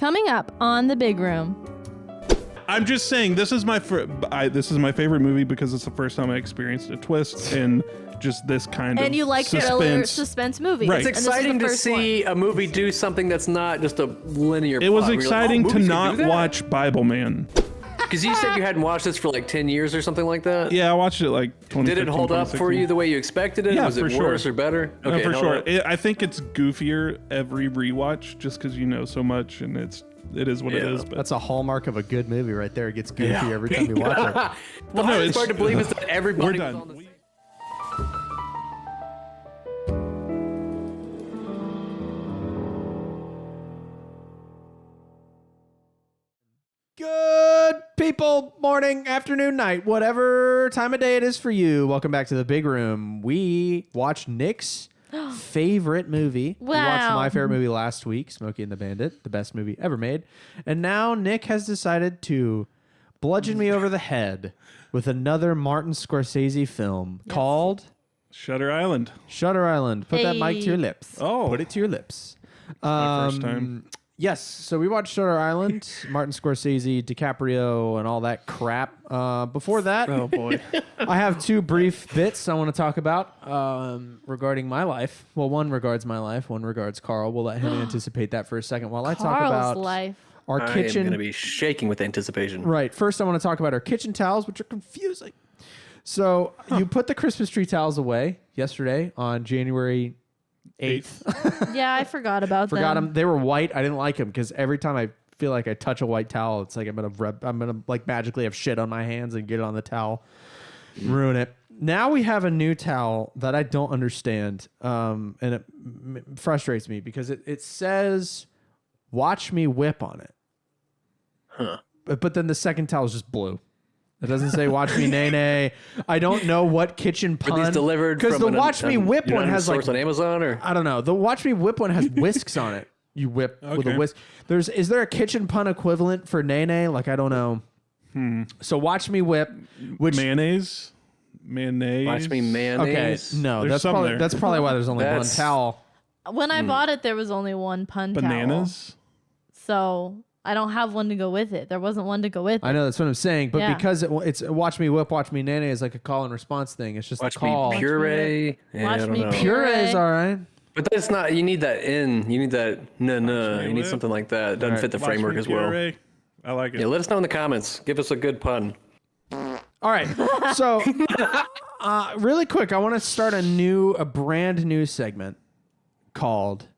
Coming up on The Big Room. I'm just saying, this is my favorite movie because it's the first time I experienced a twist and just this kind of And you like thriller suspense movies. Right. It's exciting to see a movie do something that's not just a linear It was plot. exciting to not watch Bibleman. Because you said you hadn't watched this for like 10 years or something like that? Yeah, I watched it like 2015, Did it hold up for you the way you expected it? Yeah, was it for worse sure. or better? No, Okay, for sure. up. I think it's goofier every rewatch just because you know so much and it is what it is. But That's a hallmark of a good movie right there. It gets goofy every time you watch it. The hardest part to believe is that everybody we're was done. on the Good people, morning, afternoon, night, whatever time of day it is for you. Welcome back to the Big Room. We watched Nick's favorite movie. Wow. We watched my favorite movie last week, Smokey and the Bandit, the best movie ever made. And now Nick has decided to bludgeon me over the head with another Martin Scorsese film called Shutter Island. Shutter Island. Put that mic to your lips. Oh. Put it to your lips. My first time. Yes, so we watched Shutter Island, Martin Scorsese, DiCaprio, and all that crap. Before that, Oh boy. I have two brief bits I want to talk about regarding my life. Well, one regards my life, one regards Carl. We'll let him anticipate that for a second while I talk Carl's about life. our I am kitchen. going to be shaking with anticipation. Right. First, I want to talk about our kitchen towels, which are confusing. So you put the Christmas tree towels away yesterday on January 8th. Yeah, I forgot about Forgot them. them. They were white. I didn't like them because every time I feel like I touch a white towel, it's like I'm gonna like magically have shit on my hands and get it on the towel, ruin it. Now we have a new towel that I don't understand, and it frustrates me because it says "Watch me whip" on it. Huh. But then the second towel is just blue. It doesn't say "Watch me nay nay." I don't know what kitchen pun. Were these delivered because the from "Watch me whip" one has like on Amazon or I don't know. The "Watch me whip" one has whisks on it. You whip with a Okay. whisk. Is there a kitchen pun equivalent for nay nay? Like I don't know. So "Watch me whip," which Mayonnaise. watch me okay, mayonnaise. no, There's some there. that's probably why there's only one That's- towel. When I bought it, there was only one pun Bananas. towel. So I don't have one to go with it. There wasn't one to go with it. I know that's what I'm saying, but Yeah. because it's "Watch me whip, watch me nay nay" is like a call and response thing. It's just Watch a call. me puree. Yeah, Watch I don't me know. pure- Puree is all right. But that's not. You need that in. You need that. No. me You need whip. something like that. It doesn't Alright. fit the Watch framework me as well. puree. I like it. Yeah, let us know in the comments. Give us a good pun. All right. So, really quick, I want to start a brand new segment called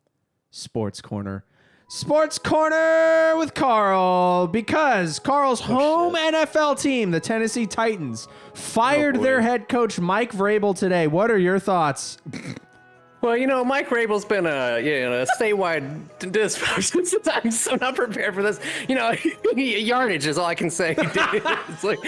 Sports Corner. Sports Corner with Carl, because Carl's home NFL team, the Tennessee Titans, fired their head coach Mike Vrabel today. What are your thoughts? Well, you know, Mike Rabel's been a statewide dysfunction. I'm so not prepared for this. You know, yardage is all I can say. It's like,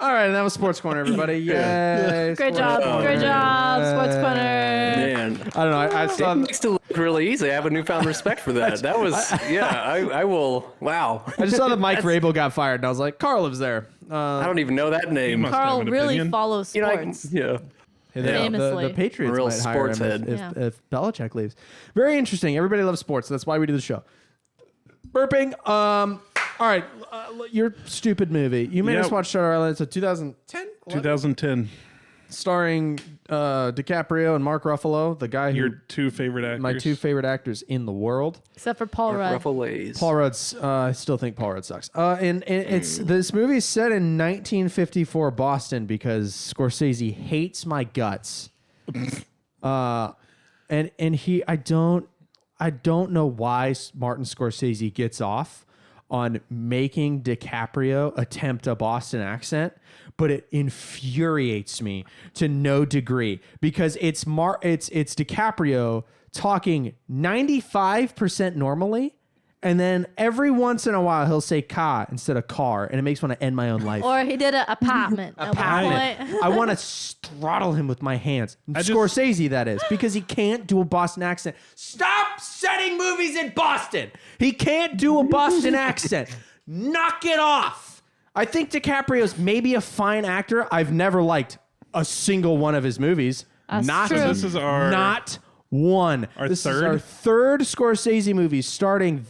All right, and that was Sports Corner, everybody. Yay. Great Sports job. Corner. Great job, Sports Corner. man, I don't know. I saw it makes it look really easy. I have a newfound respect for that. That was, I will. Wow. I just saw that Mike Vrabel got fired, and I was like, Carl lives there. I don't even know that name. must- Carl have an really opinion. follows You know, I sports. yeah. Famously. The Patriots Real might hire sports him head. if Belichick leaves. Very interesting. Everybody loves sports. That's why we do the show. Burping. All right. Your stupid movie. You made us watch Shutter Island. It's a 2010? 2010. Starring DiCaprio and Mark Ruffalo, the guy who Your two favorite actors. my two favorite actors in the world. Except for Paul Rudd. Ruffles. Paul Rudd's. I still think Paul Rudd sucks. And it's this movie is set in 1954 Boston because Scorsese hates my guts. And he I don't know why Martin Scorsese gets off on making DiCaprio attempt a Boston accent, but it infuriates me to no degree because it's DiCaprio talking 95% normally, and then every once in a while he'll say "car" instead of "car," and it makes me want to end my own life. Or he did an apartment. at one Apartment. point. I want to throttle him with my hands. Scorsese, that is, because he can't do a Boston accent. Stop setting movies in Boston. He can't do a Boston accent. Knock it off. I think DiCaprio's maybe a fine actor. I've never liked a single one of his movies. That's not true. This is our not one. Our This is third? our third Scorsese movie starring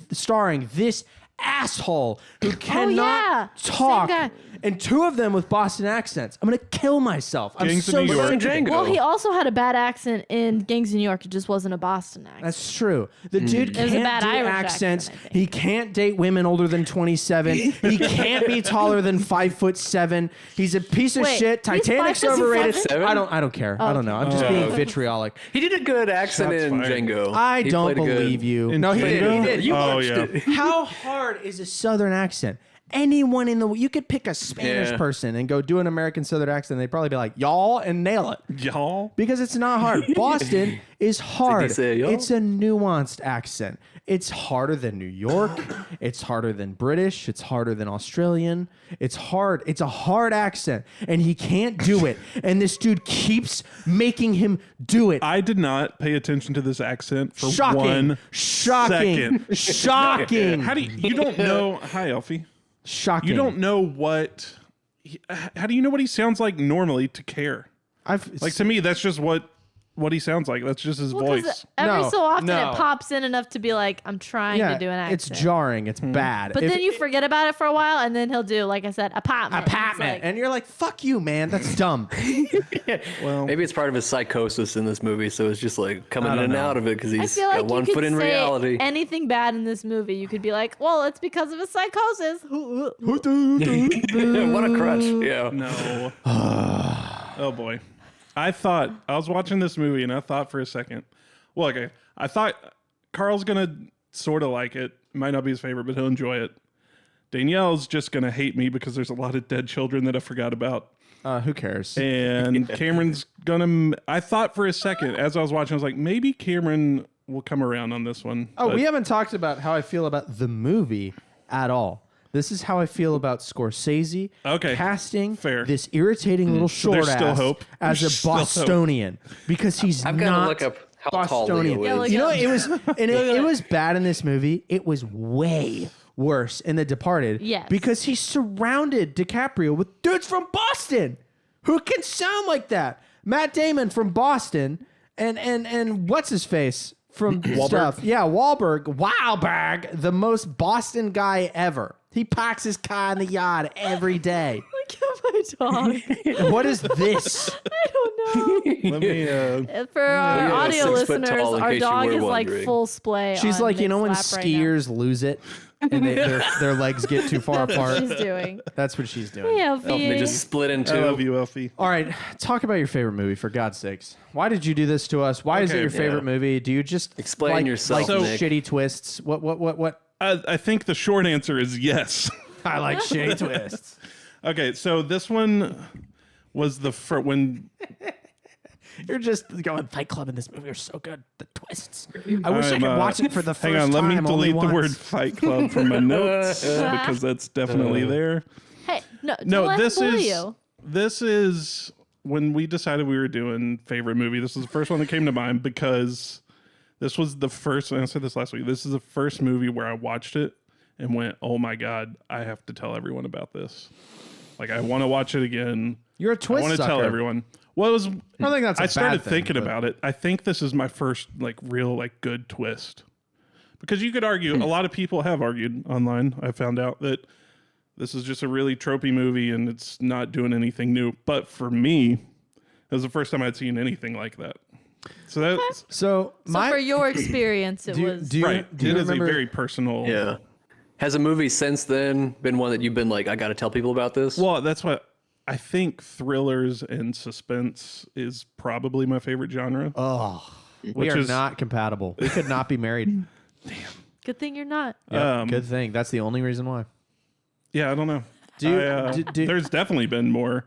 this asshole who cannot yeah. talk, Same guy. and two of them with Boston accents. I'm gonna kill myself. I'm Gangs of so New York. sick of it. Django. Well, he also had a bad accent in Gangs of New York. It just wasn't a Boston accent. That's true. The dude It was a can't bad do Irish accents. accent, I think. He can't date women older than 27. He can't be taller than 5'7". He's a piece of Wait, shit. he's Titanic's 5'7"? overrated. 5'7"? I don't care. I don't know. I'm just being vitriolic. He did a good accent Shots in fired. Django. I He don't played a good- believe you. In No, he Django? did. You Oh, watched yeah. it. How hard is a Southern accent? Anyone in the you could pick a Spanish Yeah. person and go do an American Southern accent. They'd probably be like y'all and nail it Y'all. because it's not hard. Boston is hard. say y'all? It's a nuanced accent. It's harder than New York. It's harder than British. It's harder than Australian. It's hard. It's a hard accent, and he can't do it. And this dude keeps making him do it. I did not pay attention to this accent for Shocking. one Shocking. second. Shocking. How do you don't know? Hi, Elfie. Shocking. You don't know what. How do you know what he sounds like normally to care? Like to me, that's just what he sounds like. That's just his Well, 'cause voice. every No, so often no. it pops in enough to be like, I'm trying to do an accent. It's jarring. It's bad. But then you forget about it for a while, and then he'll do, like I said, apartment. It's apartment, like- and you're like, "Fuck you, man. That's dumb." Well, Maybe it's part of his psychosis in this movie, so it's just like coming in and out of it because I he's feel got like one you could foot in say reality. anything bad in this movie. You could be like, well, it's because of his psychosis. What a crush. Yeah. no. Oh boy. I was watching this movie and I thought for a second. Well, okay. I thought Carl's gonna sort of like it. Might not be his favorite, but he'll enjoy it. Danielle's just gonna hate me because there's a lot of dead children that I forgot about. Who cares? And Cameron's gonna. I thought for a second as I was watching, I was like, maybe Cameron will come around on this one. Oh, but we haven't talked about how I feel about the movie at all. This is how I feel about Scorsese casting Fair. this irritating little short there's still ass hope. as There's a still hope. Bostonian because he's I've not gotta look up how tall Bostonian. Leo is. Yeah, You know, look it was and it was bad in this movie. It was way worse in The Departed. Yes. Because he surrounded DiCaprio with dudes from Boston who can sound like that. Matt Damon from Boston and what's his face from stuff. Yeah, Wahlberg, the most Boston guy ever. He parks his car in the yard every day. Look at my dog. What is this? I don't know. Let me. For our Yeah, audio 6 foot listeners, tall, in our case you dog were is like wondering. full splay. She's on like, you know when Nick's lap right now. skiers lose it and their legs get too far That's what apart? she's doing. That's what she's doing. Yeah, They just split in I two. love you, Elfie. All right, talk about your favorite movie for God's sakes. Why did you do this to us? Why is it Okay, your favorite yeah. movie? Do you just Explain yourself, like Nick. shitty twists? What? I think the short answer is yes. I like shitty twists. Okay, so this one was the when. You're just going Fight Club in this movie are so good. The twists. I wish I could I'm, watch it for the first Hang on, let time. me only delete the word once. Fight Club from my notes because that's definitely there. Hey, no, No, don't let this him bully is you. this is when we decided we were doing favorite movie. This was the first one that came to mind because this was the first. And I said this last week. This is the first movie where I watched it and went, "Oh my god, I have to tell everyone about this." Like I want to watch it again. You're a I twist want to sucker. tell everyone. Well, it was. I don't think that's a I started bad thing, thinking but- about it. I think this is my first like real like good twist. Because you could argue, a lot of people have argued online. I found out that this is just a really tropey movie and it's not doing anything new. But for me, it was the first time I'd seen anything like that. So that's So So for your experience, it was. do you, right. Do you It is a remember? very personal. Yeah. Has a movie since then been one that you've been like, I got to tell people about this? Well, that's what I think thrillers and suspense is probably my favorite genre. we which are is- not compatible. We could not be married. Good thing you're not. Yep, good thing. That's the only reason why. Yeah, I don't know. Do you- There's definitely been more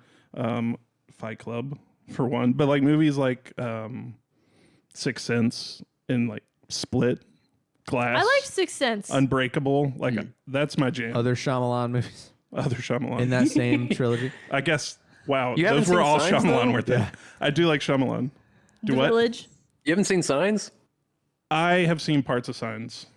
Fight Club for one, but like movies like Sixth Sense and like Split, Glass. I like Sixth Sense. Unbreakable. Like that's my jam. Other Shyamalan movies Other Shyamalan. in that same trilogy. I guess. Wow, You haven't those were seen all Signs, Shyamalan, though? weren't they? I do like Shyamalan. Do the what? Village. You haven't seen Signs? I have seen parts of Signs.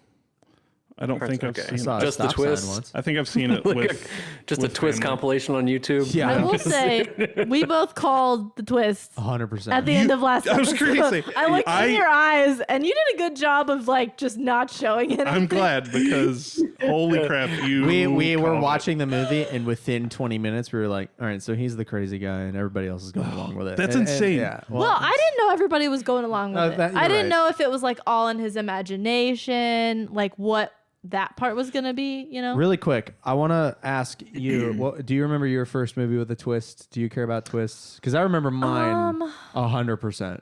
I don't think I've Okay. seen Saw it. a Just the stop sign twist? once. I think I've seen it with Just a with twist family. compilation on YouTube. Yeah. I will say we both called the twist 100%. at the end of last I was episode. crazy. I looked I- in your eyes, and you did a good job of like just not showing it. I'm glad because holy crap, you. We were called it. watching the movie, and within 20 minutes, we were like, all right, so he's the crazy guy, and everybody else is going along with it. That's And- insane. yeah. Well, I didn't know everybody was going along with Oh, it. that- I you're didn't right. know if it was like all in his imagination, like what that part was gonna be. You know, Really quick, I want to ask you, do you remember your first movie with a twist? Do you care about twists? Because I remember mine 100%.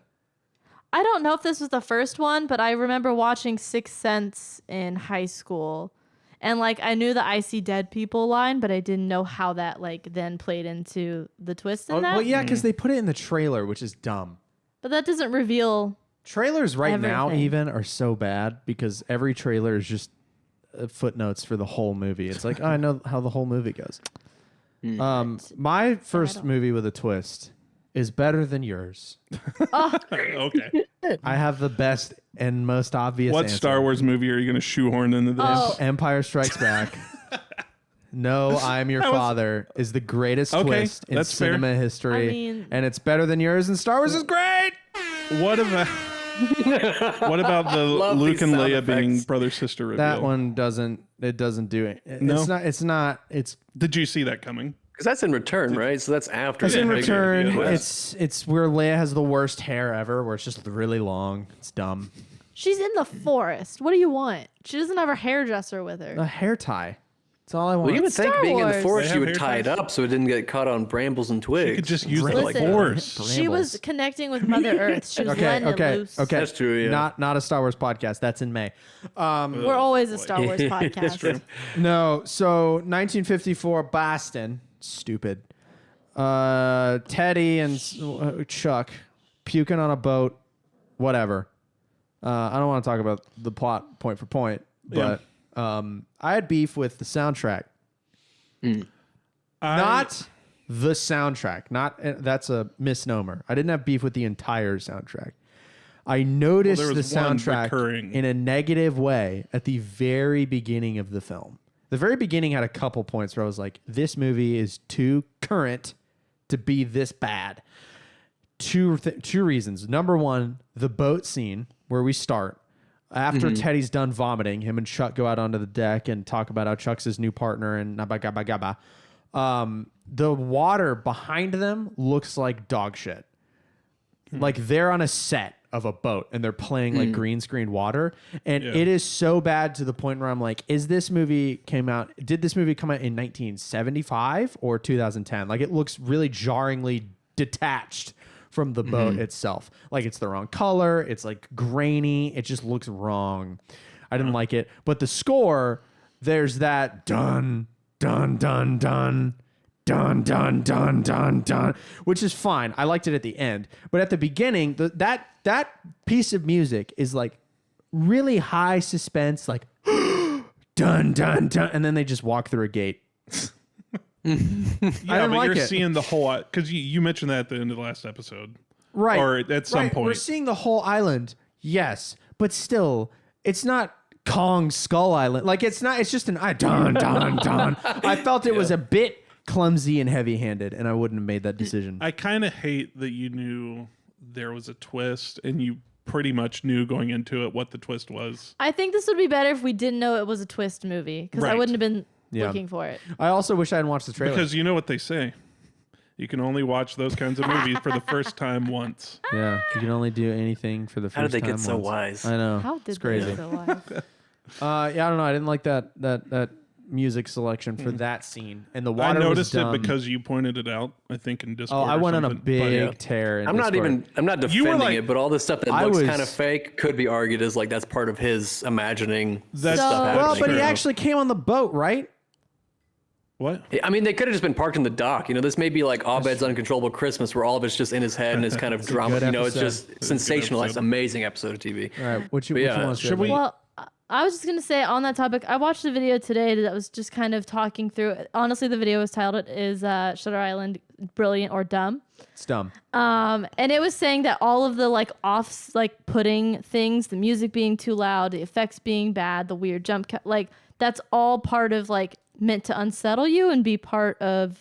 I don't know if this was the first one, but I remember watching Sixth Sense in high school. And like I knew the I see dead people line, but I didn't know how that like then played into the twist in that. Well, yeah, because they put it in the trailer, which is dumb. But that doesn't reveal. Trailers right now Everything. even are so bad because every trailer is just footnotes for the whole movie. It's like, oh, I know how the whole movie goes. My first movie with a twist is better than yours. Okay. I have the best and most obvious What answer. Star Wars movie are you going to shoehorn into this? Oh. Empire Strikes Back. No, I'm Your Father is the greatest Okay, twist in that's fair. cinema history. I mean- and it's better than yours, and Star Wars is great. What about the Love Luke these and sound Leia being effects. brother sister reveal? That one doesn't do it. No? It's Did you see that coming? Because that's in Return, right? So that's after. It's the in big Return. reveal. It's where Leia has the worst hair ever, where it's just really long. It's dumb. She's in the forest. What do you want? She doesn't have her hairdresser with her. A hair tie. That's all I want. Well, you would think Star being in the Wars. forest, They you have would hair tie it ties? up so it didn't get caught on brambles and twigs. You could just use the Listen. force. She was connecting with Mother Earth. She was letting it loose. Okay. That's true, yeah. Not a Star Wars podcast. That's in May. We're always a Star Wars podcast. No, so 1954 Boston. Stupid. Teddy and Chuck puking on a boat. Whatever. I don't want to talk about the plot point for point, but I had beef with the soundtrack. Not the soundtrack. That's a misnomer. I didn't have beef with the entire soundtrack. I noticed there the was one soundtrack recurring. in a negative way at the very beginning of the film. The very beginning had a couple points where I was like, this movie is too current to be this bad. Two reasons. Number one, the boat scene where we start. After Teddy's done vomiting, him and Chuck go out onto the deck and talk about how Chuck's his new partner and nabba gabba gabba. The water behind them looks like dog shit. Like they're on a set of a boat and they're playing like green screen water. And it is so bad to the point where I'm like, did this movie come out in 1975 or 2010? Like it looks really jarringly detached from the boat itself. Like it's the wrong color. It's like grainy. It just looks wrong. I didn't like it. But the score, there's that dun, dun, dun, dun, dun, dun, dun, dun, dun, which is fine. I liked it at the end. But at the beginning, that piece of music is like really high suspense, like dun, dun, dun. And then they just walk through a gate. Yeah, didn't but like you're it. seeing the whole because you mentioned that at the end of the last episode, Right. Or at some Right. point. We're seeing the whole island. Yes. But still, it's not Kong Skull Island. Like it's not, it's just an dun, dun, dun. I felt it was a bit clumsy and heavy handed, and I wouldn't have made that decision. I kind of hate that you knew there was a twist and you pretty much knew going into it what the twist was. I think this would be better if we didn't know it was a twist movie because I Right. wouldn't have been Yeah. looking for it. I also wish I hadn't watched the trailer. Because you know what they say. You can only watch those kinds of movies for the first time once. Yeah, you can only do anything for the first time. How did they get so once. wise? I know. How did it's crazy. they so wise? Yeah, I don't know. I didn't like that music selection for that scene, and the I water noticed was it dumb. because you pointed it out, I think, in Oh, Discord. I or went on a something. big tear. In I'm not Discord. You were defending like- it, but all this stuff that I looks was- kind of fake could be argued as like that's part of his imagining That's So- stuff Well, happening. but he True. actually came on the boat, right? What? I mean, they could have just been parked in the dock. You know, this may be like Abed's Uncontrollable Christmas, where all of it's just in his head and it's kind of drama. good You know, it's episode. just sensationalized, episode. amazing episode of TV. All right. What you yeah, want? should we- Well, I was just gonna say on that topic. I watched a video today that was just kind of talking through. Honestly, the video was titled "Is Shutter Island Brilliant or Dumb?" It's dumb. And it was saying that all of the like putting things, the music being too loud, the effects being bad, the weird like that's all part of like meant to unsettle you and be part of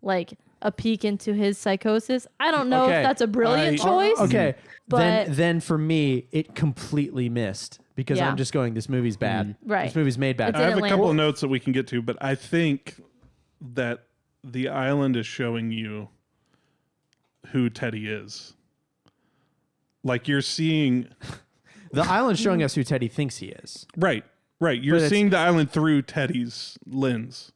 like a peek into his psychosis. I don't know if that's a brilliant choice. Okay. But then for me, it completely missed because I'm just going, this movie's bad. Right. This movie's made bad. It I have a didn't couple land. of notes that we can get to, but I think that the island is showing you who Teddy is. Like you're seeing The island's showing us who Teddy thinks he is. right. You're But seeing the island through Teddy's lens.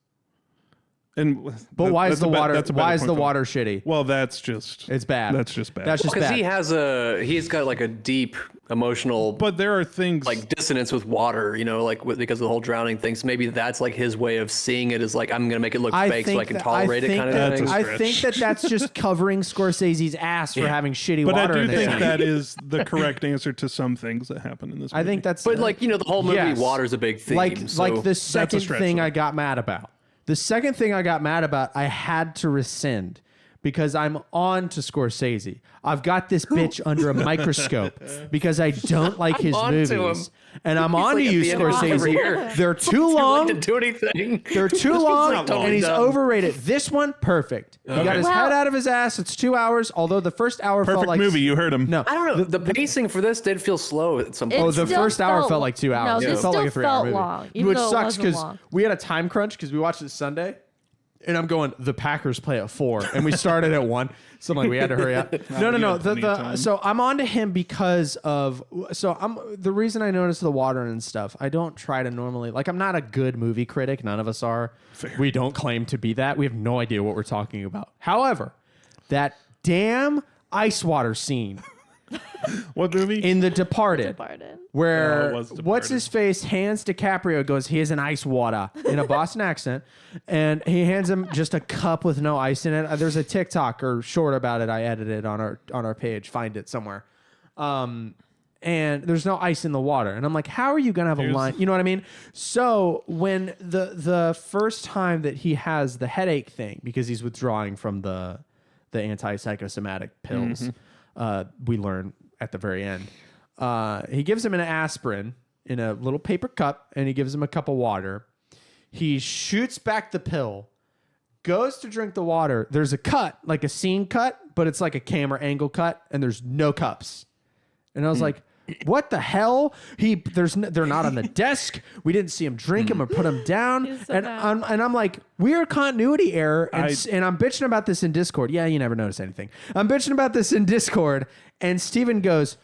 And But why is the water? That's a better Why is point the for me. water shitty? Well, that's just It's bad. That's just bad. That's just Because bad. he's got like a deep emotional but there are things like dissonance with water, you know, like because of the whole drowning thing. So maybe that's like his way of seeing it, is like, I'm gonna make it look fake so I can tolerate it, kind of That's thing. a I stretch. think that's just covering Scorsese's ass for having shitty But I water do in it. think that is the correct answer to some things that happen in this movie. I think that's. But like, you know, the whole movie, Yes. water's a big theme. like so the second stretch thing for me. I got mad about. The second thing I got mad about, I had to rescind because I'm on to Scorsese. I've got this bitch under a microscope because I don't like his on to movies. him. And I'm He's on to like at you, the end of his career. Scorsese. They're too Too late long. to do anything. They're too long, not long. and he's Done. overrated. This one, perfect. He got his Well- head out of his ass. It's 2 hours, although the first hour felt perfect like movie. You heard him. No, I don't know. The pacing for this did feel slow at some It point. the still first hour felt- felt like 2 hours. No, It this felt like still a 3 hour felt movie. long, even Which though it sucks wasn't because long. we had a time crunch because we watched it Sunday. And I'm going, the Packers play at 4, and we started at 1. So I'm like, we had to hurry up. No. you had plenty of time. So I'm on to him because of. So the reason I noticed the water and stuff. I don't try to normally, like, I'm not a good movie critic. None of us are. Fair. We don't claim to be that. We have no idea what we're talking about. However, that damn ice water scene What movie? in The Departed. Departed. Where Oh, it was Departed. what's his face hands DiCaprio, goes, here's an ice water in a Boston accent, and he hands him just a cup with no ice in it. There's a TikTok or short about it. I edited on our page. Find it somewhere. And there's no ice in the water, and I'm like, how are you gonna have a line? You know what I mean? So when the first time that he has the headache thing because he's withdrawing from the antipsychosomatic pills, we learn at the very end. He gives him an aspirin in a little paper cup, and he gives him a cup of water. He shoots back the pill, goes to drink the water. There's a cut, like a scene cut, but it's like a camera angle cut, and there's no cups. And I was like, what the hell? They're not on the desk. We didn't see him drink him or put him down. He's so And bad. I'm like, weird continuity error. And, I- and I'm bitching about this in Discord. Yeah, you never notice anything. I'm bitching about this in Discord. And Steven goes,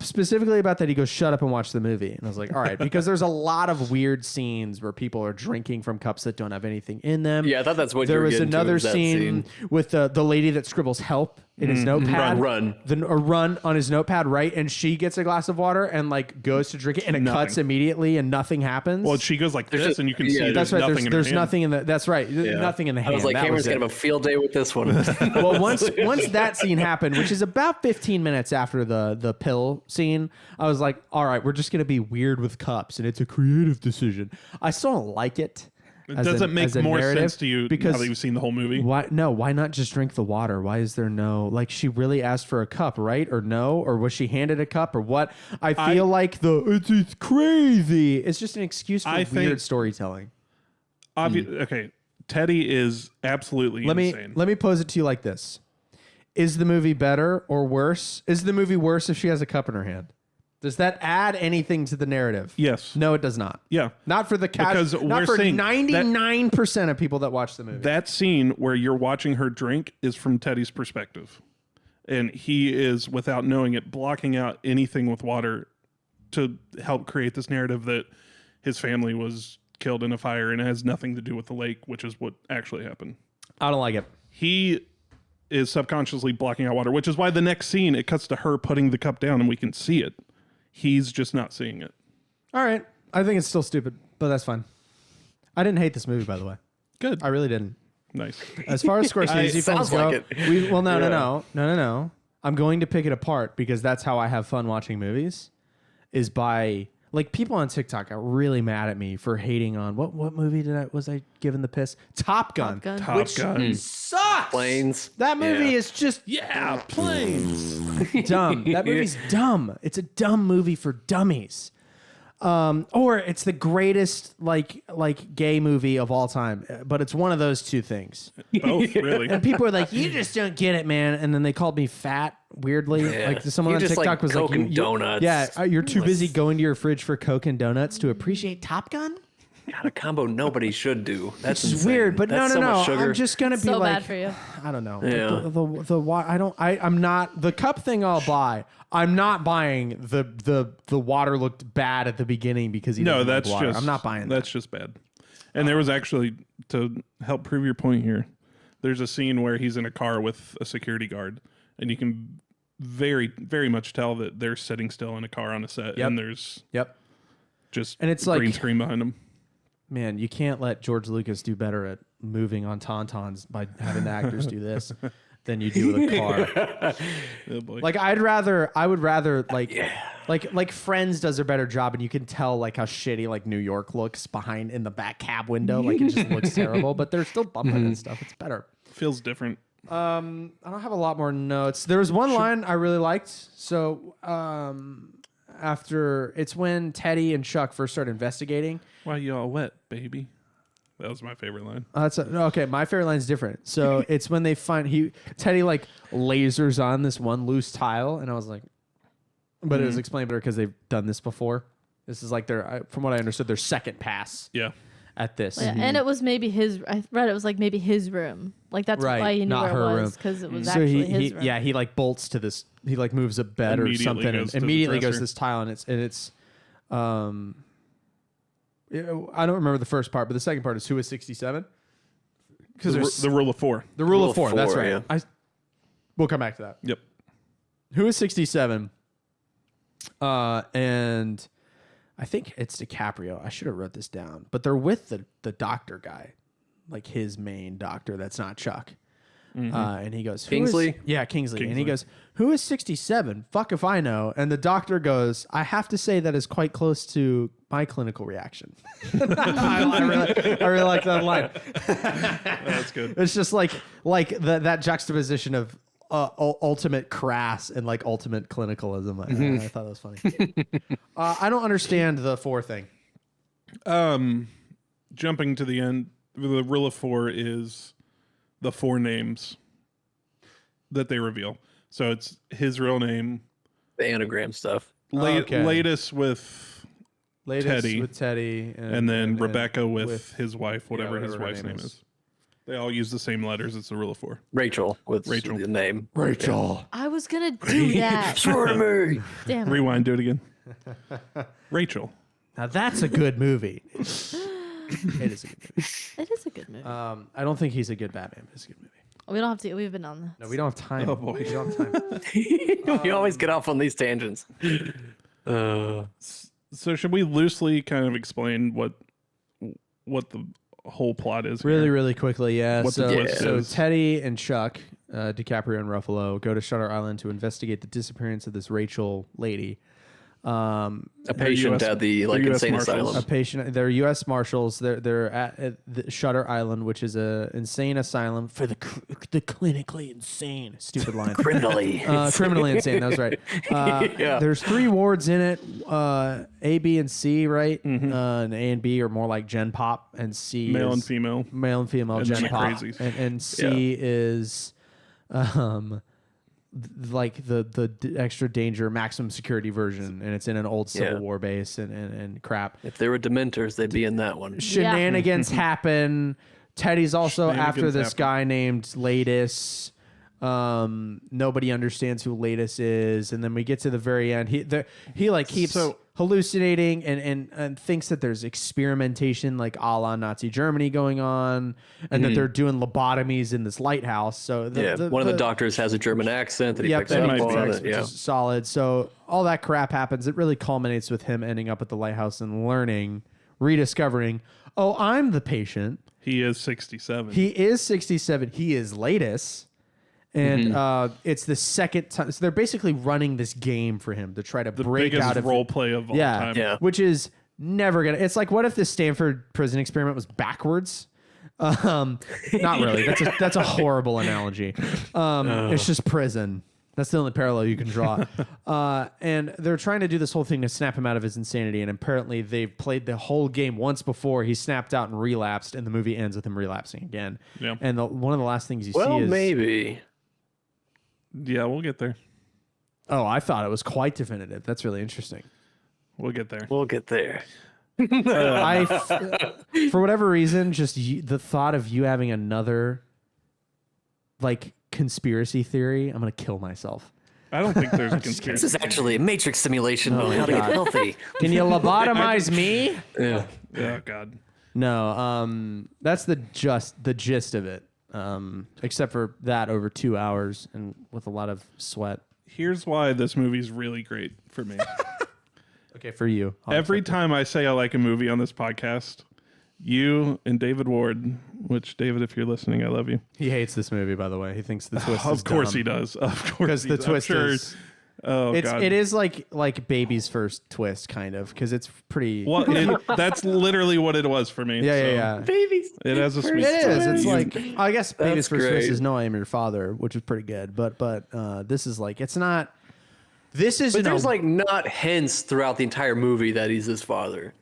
specifically about that, he goes, shut up and watch the movie. And I was like, all right, because there's a lot of weird scenes where people are drinking from cups that don't have anything in them. Yeah, I thought that's what you there were was getting to, another was that scene with the lady that scribbles help in his notepad. Run. A run on his notepad, right? And she gets a glass of water and like goes to drink it, and it Nothing. cuts immediately, and nothing happens. Well, she goes like this, just- and you can yeah, see that's there's right. nothing in her There's hand. nothing in the. That's right. Yeah. Nothing in the hand. I was like, That Cameron's was gonna it. have a field day with this one. Well, once that scene happened, which is about 15 minutes after the pill scene, I was like, all right, we're just gonna be weird with cups, and it's a creative decision. I still don't like it. It doesn't make more sense to you because now that you've seen the whole movie. why not just drink the water? Why is there no, like, she really asked for a cup, right? Or no? Or was she handed a cup or what? I feel like it's crazy. It's just an excuse for I weird think- storytelling. Okay, Teddy is absolutely insane. Let me pose it to you like this. Is the movie better or worse? Is the movie worse if she has a cup in her hand? Does that add anything to the narrative? Yes. No, it does not. Yeah. Not for the Because not we're for saying that- 99% of people that watch the movie. That scene where you're watching her drink is from Teddy's perspective. And he is, without knowing it, blocking out anything with water to help create this narrative that his family was killed in a fire and it has nothing to do with the lake, which is what actually happened. I don't like it. He is subconsciously blocking out water, which is why the next scene, it cuts to her putting the cup down and we can see it. He's just not seeing it. All right. I think it's still stupid, but that's fine. I didn't hate this movie, by the way. Good. I really didn't. Nice. As far as Scorsese films Sounds go, like it. no. I'm going to pick it apart because that's how I have fun watching movies. Is by like people on TikTok got really mad at me for hating on what movie was I given the piss? Top Gun. Top Gun. Sucks. Planes. That movie Yeah. is just Yeah, planes. dumb. That movie's dumb. It's a dumb movie for dummies. Or it's the greatest like gay movie of all time, but it's one of those two things. Both, really. And people are like, "You just don't get it, man." And then they called me fat weirdly. Yeah. Like someone You on just TikTok like was Coke like, and donuts. Yeah, you're too busy going to your fridge for Coke and donuts to appreciate Top Gun." God, a combo nobody should do. That's It's insane. weird, but That's so no. much sugar. I'm just gonna be So like, bad for you. I don't know. Yeah. I'm not the cup thing. I'll buy. I'm not buying the water looked bad at the beginning because he No, doesn't like that's water. just. I'm not buying that. That's just bad. And there was actually, to help prove your point here, there's a scene where he's in a car with a security guard, and you can very, very much tell that they're sitting still in a car on a set, Yep. and there's Yep. just And it's green like- screen behind them. Man, you can't let George Lucas do better at moving on tauntauns by having the actors do this than you do with a car. Oh, boy. Like I would rather like Friends does a better job, and you can tell like how shitty like New York looks behind in the back cab window. Like it just looks terrible, but they're still bumping and stuff. It's better. Feels different. I don't have a lot more notes. There was one line I really liked. So after it's when Teddy and Chuck first start investigating. Why you all wet, baby? That was my favorite line. Okay. My favorite line's different. So it's when they find Teddy like lasers on this one loose tile, and I was like, but it was explained better because they've done this before. This is like from what I understood, their second pass Yeah. at this. Yeah, and it was maybe I read it was like maybe his room. Like that's Right, why he knew not where her it room. was because it was So actually he his room. yeah, he like bolts to this. He like moves a bed or Immediately something, goes and to the immediately goes dresser. to this tile, and it's I don't remember the first part, but the second part is who is 67? Because there's The rule of four. the rule Rule of four. of That's four, right. yeah. We'll come back to that. Yep. Who is 67? And I think it's DiCaprio. I should have wrote this down, but they're with the doctor guy, like his main doctor. That's not Chuck. And he goes, "Who is-" Kingsley? Yeah, Kingsley. And he Kingsley. goes, "Who is 67? Fuck if I know." And the doctor goes, "I have to say that is quite close to my clinical reaction." I really like that line. That's good. It's just like that juxtaposition of ultimate crass and like ultimate clinicalism. I thought that was funny. I don't understand the four thing. Jumping to the end, the rule of four is the four names that they reveal. So it's his real name, The anagram stuff. Okay. latest with Latest Teddy. with Teddy, and then Rebecca with his wife, whatever his whatever her wife's name name is. is. They all use the same letters. It's the rule of four. Rachel with Rachel. the name. Rachel. I was gonna do that. Swear to me. Damn. it. Rewind, do it again. Rachel. Now that's a good movie. It is a good movie. It is a good movie. I don't think he's a good Batman. It's a good movie. We don't have to. We've been on this. No, we don't have time. Oh, boy. We don't have time. We always get off on these tangents. So should we loosely kind of explain what the whole plot is? Really, here? really quickly, yeah. What the twist So is. Teddy and Chuck, DiCaprio and Ruffalo, go to Shutter Island to investigate the disappearance of this Rachel lady. A patient US at the they're US insane Marshals. asylum. A patient. They're U.S. Marshals. They're at the Shutter Island, which is a insane asylum for the clinically insane. Stupid line. Criminally. Criminally insane. That was right. Yeah. There's 3 wards in it. A, B, and C. Right. And A and B are more like Gen Pop, and C Male is and female. Male and female And Gen then the Pop. crazies. And C is like the extra danger maximum security version, and it's in an old Civil Yeah. War base and crap. If there were Dementors, they'd be in that one. Shenanigans happen. Teddy's also after Shenanigans this happen. guy named Latus. Nobody understands who Latus is, and then we get to the very end. He like keeps So- hallucinating and thinks that there's experimentation like a la Nazi Germany going on, and that they're doing lobotomies in this lighthouse. So One of the doctors has a German accent that he Yep, picks that up might makes be. on. sense, which Yeah. is solid. So all that crap happens. It really culminates with him ending up at the lighthouse and learning, rediscovering, oh, I'm the patient. He is 67. He is 67. He is Latus. And it's the second time. So they're basically running this game for him to try to break biggest out of role play of all time. Yeah. which is never gonna. It's like, what if the Stanford prison experiment was backwards? Not really. That's a horrible analogy. It's just prison. That's the only parallel you can draw. And they're trying to do this whole thing to snap him out of his insanity. And apparently they've played the whole game once before. He snapped out and relapsed, and the movie ends with him relapsing again. Yeah. And one of the last things you see Well, is maybe. Yeah, we'll get there. Oh, I thought it was quite definitive. That's really interesting. We'll get there. We'll get there. For whatever reason, just the thought of you having another like conspiracy theory, I'm gonna kill myself. I don't think there's a This conspiracy. is actually a matrix simulation on how to get healthy. Can you lobotomize me? Yeah. Oh God. No, that's the gist of it. Except for that over 2 hours and with a lot of sweat. Here's why this movie's really great for me. Okay, for you. Every time I say I like a movie on this podcast, you and David Ward, which David, if you're listening, I love you. He hates this movie, by the way. He thinks the twist is Of course dumb. he does. Of course Because the twist is Oh God. it is like baby's first twist, kind of, because it's pretty. Well, that's literally what it was for me. Yeah. Babies. It has a sweet. It is. story. It's like, I guess baby's That's first twist great. is "No, I Am Your Father," which is pretty good. But this is like, it's not. This is But there's like not hints throughout the entire movie that he's his father.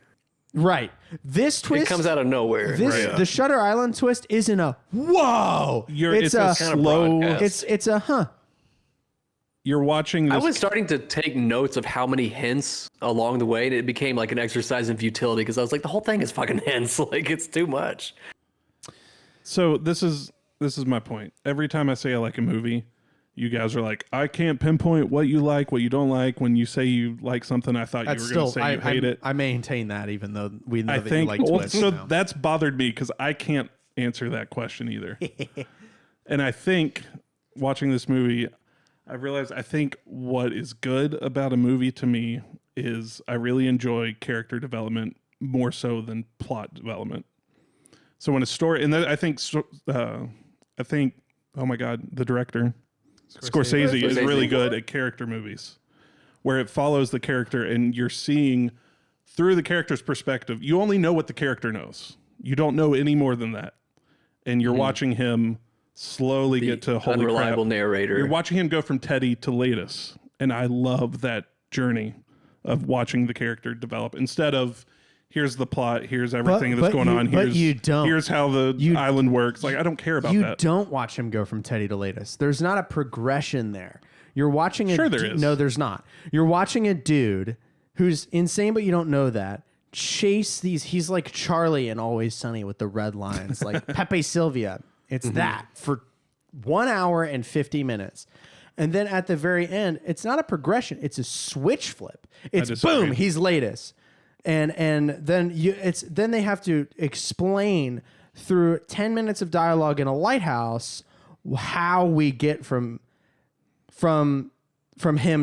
right. This twist It comes out of nowhere. The Shutter Island twist isn't a whoa. It's a kind of slow. broadcast. It's a huh. You're watching this. I was starting to take notes of how many hints along the way, and it became like an exercise in futility because I was like, the whole thing is fucking hints. Like, it's too much. So this is my point. Every time I say I like a movie, you guys are like, I can't pinpoint what you like, what you don't like. When you say you like something, I thought you were going to say you hate it. I maintain that, even though we know I that think you like twists. so. now. That's bothered me because I can't answer that question either. And I think watching this movie, I realized I think what is good about a movie to me is I really enjoy character development more so than plot development. So when a story, and I think, oh my God, the director Scorsese is really good at character movies, where it follows the character and you're seeing through the character's perspective. You only know what the character knows. You don't know any more than that, and you're watching him slowly get to holy Unreliable crap. narrator. You're watching him go from Teddy to Ladus, and I love that journey of watching the character develop instead of here's the plot, here's everything that's going on, here's how the island works. Like, I don't care about that. You don't watch him go from Teddy to Ladus. There's not a progression there. You're watching a Sure there is. No, there's not. You're watching a dude who's insane, but you don't know that. Chase these. He's like Charlie in Always Sunny with the red lines, like Pepe Sylvia. It's that for 1 hour and 50 minutes. And then at the very end, it's not a progression. It's a switch flip. It's disagree. boom, he's Ladus. And then they have to explain through 10 minutes of dialogue in a lighthouse how we get from him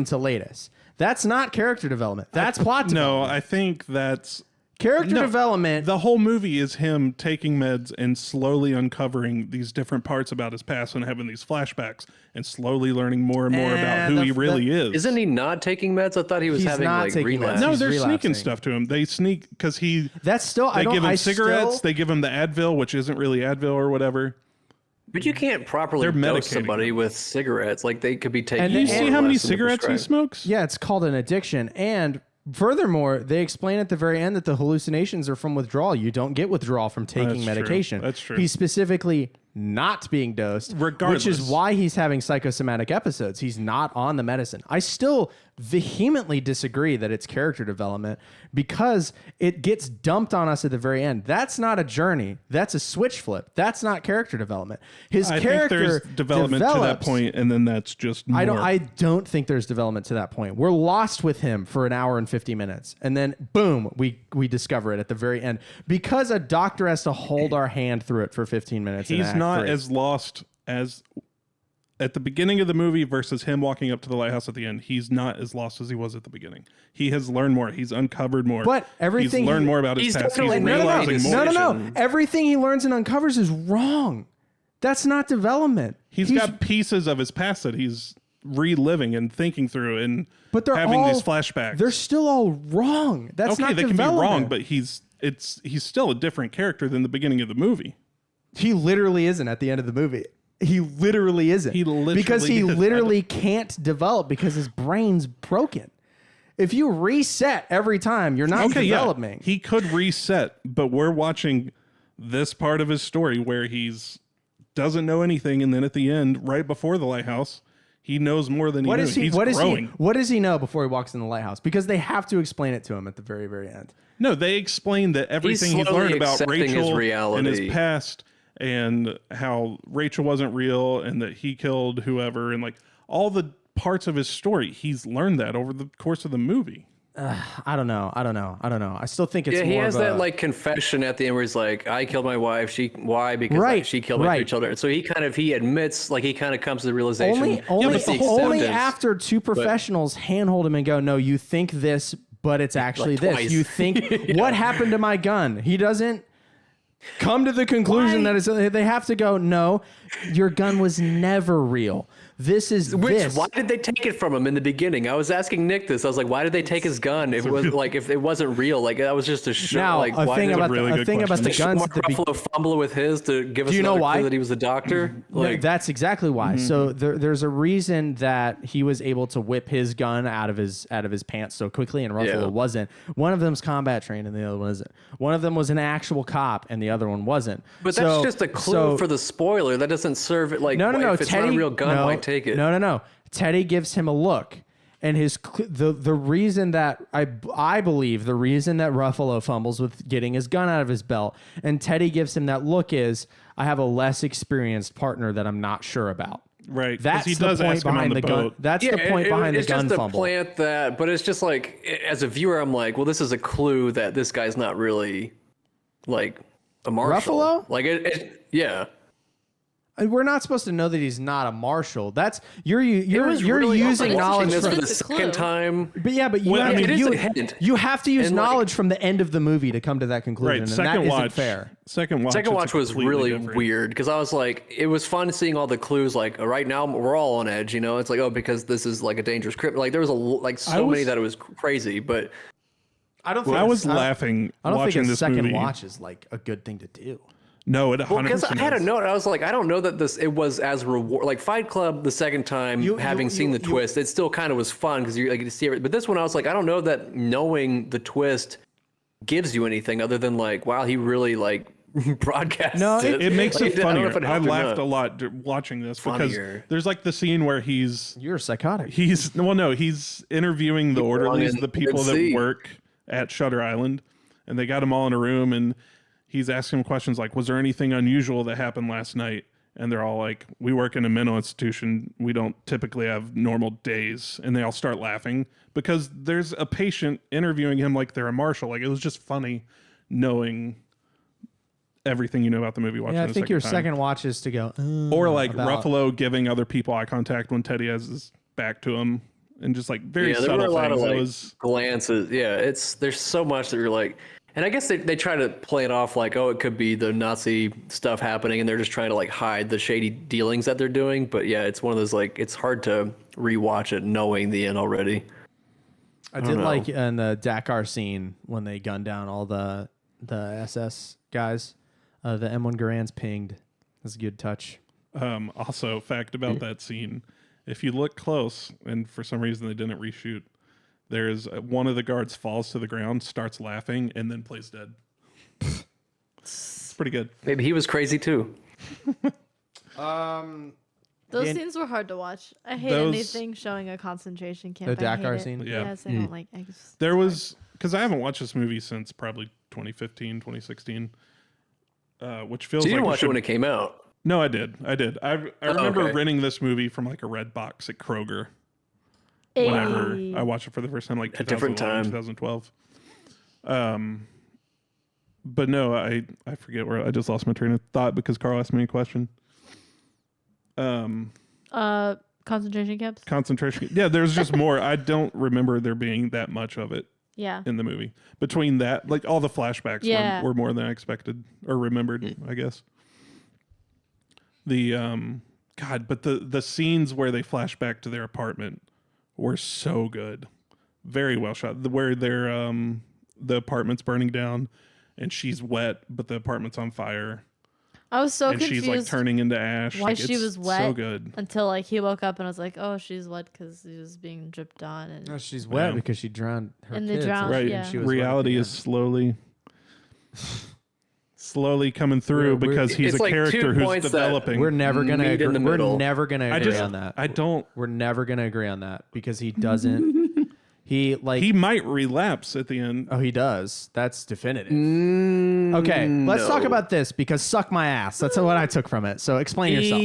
to Ladus. That's not character development. That's plot development. No, I think that's Character development. The whole movie is him taking meds and slowly uncovering these different parts about his past and having these flashbacks and slowly learning more and more about who he really is. Isn't he not taking meds? I thought he was He's having not like taking meds. relapse. No, He's they're relapsing. sneaking stuff to him. They sneak because That's still. they give him I cigarettes. Still, They give him the Advil, which isn't really Advil or whatever. But you can't properly They're dose medicating somebody with cigarettes. Like, they could be taking. And Do you then- more see or how many less than they're cigarettes he prescribed. smokes? yeah, it's called an addiction. And furthermore, they explain at the very end that the hallucinations are from withdrawal. You don't get withdrawal from taking That's true. medication. That's true. He's specifically not being dosed, Regardless. which is why he's having psychosomatic episodes. He's not on the medicine. I still vehemently disagree that it's character development because it gets dumped on us at the very end. That's not a journey. That's a switch flip. That's not character development. His I character think there's development to that develops. point, and then that's just more. I don't think there's development to that point. We're lost with him for an hour and 50 minutes. And then boom, we discover it at the very end. Because a doctor has to hold our hand through it for 15 minutes. in He's Act not 3. as lost as at the beginning of the movie versus him walking up to the lighthouse at the end. He's not as lost as he was at the beginning. He has learned more. He's uncovered more. But everything he's learned he- more about his he's past. He's definitely realizing more. No. Everything he learns and uncovers is wrong. That's not development. He's got pieces of his past that he's reliving and thinking through, and but they're having all, these flashbacks. They're still all wrong. That's okay. not They can be development. wrong, but he's still a different character than the beginning of the movie. He literally isn't at the end of the movie. He literally isn't. He literally because he is. literally can't develop because his brain's broken. If you reset every time, you're not developing. Yeah. He could reset, but we're watching this part of his story where he's doesn't know anything, and then at the end, right before the lighthouse, he knows more than he knew. He's growing. What does he know before he walks in the lighthouse? Because they have to explain it to him at the very, very end. No, they explain that everything he's slowly learned about accepting his Rachel and reality. his past, and how Rachel wasn't real, and that he killed whoever, and like all the parts of his story, he's learned that over the course of the movie. I don't know. I still think it's more he has of that like confession at the end where he's like, I killed my wife. Why? Because Right, she killed my right. 3 children. So he admits, like he kind of comes to the realization. only with the acceptance. after two professionals handhold him and go, no, you think this, but it's actually Like this. twice. You think what happened to my gun? He doesn't come to the conclusion that they have to go, no, your gun was never real. This is this. Why did they take it from him in the beginning? I was asking Nick this. I was like, why did they take his gun? If it was like if it wasn't real, like that was just a show. Now, like a why thing did about really the good thing about the question. guns Mark at the Ruffalo fumble with his to give us you know another why? clue that he was a doctor? No, that's exactly why. So there's a reason that he was able to whip his gun out of his pants so quickly, and Ruffalo Yeah. wasn't. One of them's combat trained, and the other one isn't. One of them was an actual cop, and the other one wasn't. But that's just a clue for the spoiler. That doesn't serve it. Like no. If it's Teddy, not a real gun, why take it? No. Teddy gives him a look, and the reason that I believe the reason that Ruffalo fumbles with getting his gun out of his belt, and Teddy gives him that look is, I have a less experienced partner that I'm not sure about. Right. 'cause That's he the does point ask him on behind the the gun. boat. That's the point behind the it's gun just fumble. to plant that, but it's just like as a viewer, I'm like, well, this is a clue that this guy's not really like a marshal. Ruffalo? Like yeah. And we're not supposed to know that he's not a marshal. That's you're was you're really using awesome knowledge watching this from for the It's a clue. second time. But yeah, but you Well, have, I mean, it is you, a hint. you have to use And, like- knowledge from the end of the movie to come to that conclusion, Right. and that Second isn't watch. fair. Second watch. Second it's watch was completely really different. weird because I was like, it was fun seeing all the clues. Like right now, we're all on edge. You know, it's like, oh, because this is like a dangerous crypt. Like there was so many that it was crazy. But I don't. I was laughing I don't watching think a this second movie. watch is like a good thing to do. No, it 100% because I had a is. note, I was like, I don't know that it was as reward. Like Fight Club, the second time, having seen the twist, it still kind of was fun because you like to see it. But this one, I was like, I don't know that knowing the twist gives you anything other than like, wow, he really like broadcasts. No, It makes Like, it I don't know funnier. if it I helped or laughed not. a lot watching this because Funnier. there's like the scene where he's You're psychotic. he's interviewing the orderlies, in the people that sea. work at Shutter Island, and they got them all in a room, and he's asking them questions like, was there anything unusual that happened last night? And they're all like, we work in a mental institution. We don't typically have normal days. And they all start laughing because there's a patient interviewing him like they're a marshal. Like, it was just funny knowing everything you know about the movie watching Yeah, I the think your time. second watch is to go. Or like about- Ruffalo giving other people eye contact when Teddy has his back to him, and just like very Yeah, there subtle were a lot things. of It like was glances. Yeah, there's so much that you're like, and I guess they try to play it off like, oh, it could be the Nazi stuff happening, and they're just trying to like hide the shady dealings that they're doing. But yeah, it's one of those like it's hard to rewatch it knowing the end already. I did know. like in the Dakar scene when they gunned down all the SS guys. The M1 Garand's pinged. That's a good touch. also fact about that scene. If you look close, and for some reason they didn't reshoot, there's one of the guards falls to the ground, starts laughing, and then plays dead. It's pretty good. Maybe he was crazy too. Those scenes were hard to watch. I hate Those- anything showing a concentration camp. The I hate Dakar it. scene? Yeah. Yes, I don't like. There was, because I haven't watched this movie since probably 2015, 2016, which feels So you like didn't it watch it should- when it came out. No, I did. I remember okay. renting this movie from like a red box at Kroger whenever Ayy. I watched it for the first time, like A different 2011, time. 2012. But no, I forget where I just lost my train of thought because Carl asked me a question. Concentration camps. Concentration. Yeah, there's just more. I don't remember there being that much of it Yeah. in the movie. Between that, like all the flashbacks Yeah. were more than I expected or remembered, I guess. The God, but the scenes where they flash back to their apartment were so good, very well shot. Where the apartment's burning down, and she's wet, but the apartment's on fire. I was so and confused. She's like turning into ash. Why like, she was wet? So good. Until like he woke up and I was like, oh, she's wet because she was being dripped on. And No, she's wet because she drowned her And they kids. drowned, Right. yeah. She was Reality wet, is slowly coming through because he's It's a like 2 character who's points that developing. We're never gonna Meet in agree. the We're middle. never gonna agree on that. I don't. We're never gonna agree on that because he doesn't. He might relapse at the end. Oh, he does. That's definitive. Okay, let's talk about this because suck my ass. That's what I took from it. So explain yourself.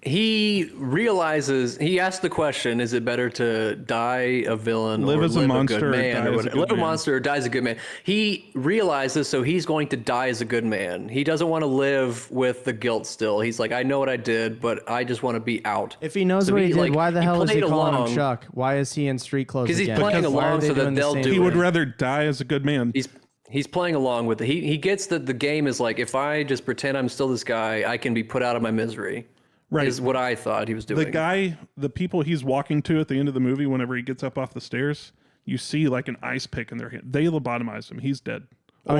He realizes, he asked the question, is it better to die a villain Live or as a live monster a good or man? die Or as a good live a man. monster or die as a good man. He realizes, so he's going to die as a good man. He doesn't want to live with the guilt still. He's like, I know what I did, but I just want to be out. If he knows So what he did, like, why the hell is he played calling along. him Chuck? Why is he in street clothes 'Cause he's again? playing Why are along they so that doing the they'll same do He it. would rather die as a good man. He's playing along with it. He gets that the game is like, if I just pretend I'm still this guy, I can be put out of my misery. Right. Is what I thought he was doing. The people he's walking to at the end of the movie, whenever he gets up off the stairs, you see like an ice pick in their hand. They lobotomize him. He's dead. I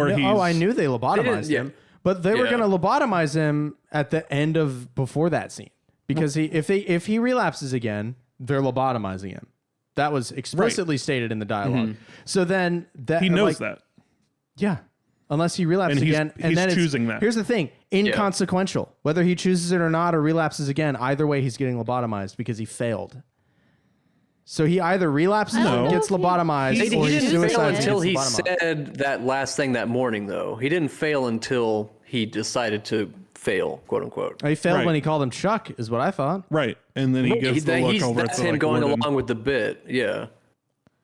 knew they lobotomized yeah. him, but they were Yeah. going to lobotomize him at the end of before that scene because if he relapses again, they're lobotomizing him. That was explicitly stated in the dialogue. So then He knows that. Yeah. Unless he relapses And he's- again. And he's then choosing that. Here's the thing. Inconsequential. Whether he chooses it or not or relapses again, either way he's getting lobotomized because he failed. So he either relapses No. and gets lobotomized He or he didn't fail suicides until and he gets lobotomized. said that last thing that morning, though. He didn't fail until he decided to fail, quote unquote. He failed Right. when he called him Chuck, is what I thought. Right. And then he gives the look over That's to him like going Warden. along with the bit. Yeah.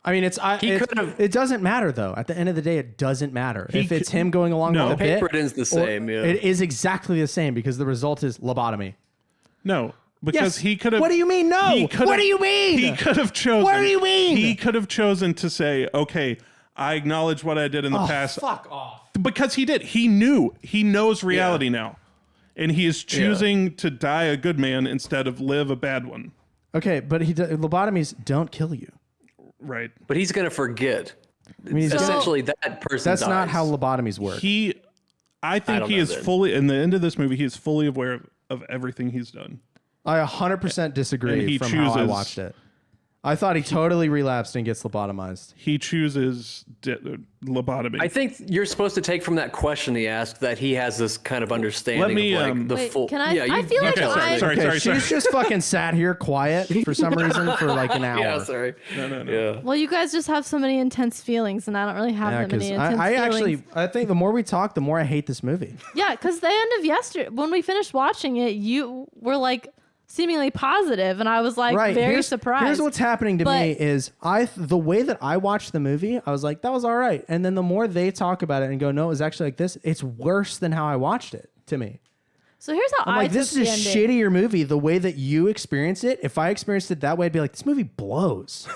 I mean, it doesn't matter though. At the end of the day, it doesn't matter if it's him going along with the bit. Paper ends the same. Yeah. It is exactly the same because the result is lobotomy. No. Because Yes. he could have. What do you mean? No. What do you mean? He could have chosen. What do you mean? He could have chosen to say, "Okay, I acknowledge what I did in the past." Fuck off. Because he did. He knew. He knows reality now, and he is choosing to die a good man instead of live a bad one. Okay, but lobotomies don't kill you. Right. But he's going to forget. I mean, Essentially, that person that's not dies. how lobotomies work. I think don't he know is then. fully in the end of this movie. He is fully aware of everything he's done. I 100% disagree And he from how I chooses- watched it. I thought he totally relapsed and gets lobotomized. He chooses lobotomy. I think you're supposed to take from that question he asked that he has this kind of understanding Let me, of like the Wait, full. can I- Yeah, I feel like sorry. I- sorry, Okay, sorry, she's just fucking sat here quiet for some reason for like an hour. Yeah, sorry. No. Yeah. Well, you guys just have so many intense feelings, and I don't really have Yeah, that many 'cause intense I feelings. I think the more we talk, the more I hate this movie. Yeah, because the end of yesterday, when we finished watching it, you were like seemingly positive, and I was like very surprised. Here's what's happening to But- me is the way that I watched the movie, I was like, that was all right. And then the more they talk about it and go, no, it was actually like this, it's worse than how I watched it to me. So here's how I'm I like, this took is a the ending. shittier movie. The way that you experience it, if I experienced it that way, I'd be like, this movie blows.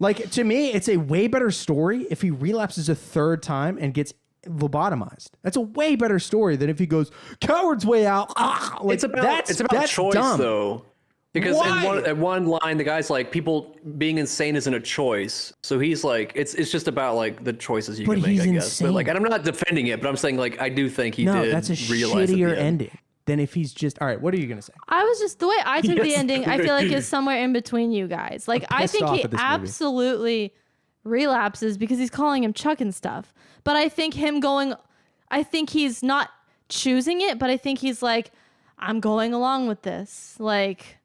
Like, to me, it's a way better story if he relapses a third time and gets lobotomized. That's a way better story than if he goes, coward's way out. Ah! Like, It's about that's choice dumb. though. Because Why? at one line, the guy's like, people being insane isn't a choice. So he's like, it's just about like the choices you But can make, he's I guess. insane. But like, and I'm not defending it, but I'm saying like, I do think he No, did that's a realize at the shittier end. ending than if he's just, all right, what are you going to say? I was just the way I took the Yes. ending. I feel like is somewhere in between you guys. Like I pissed think off he at this movie. absolutely relapses because he's calling him Chuck and stuff. But I think I think he's not choosing it, but I think he's like, I'm going along with this. Like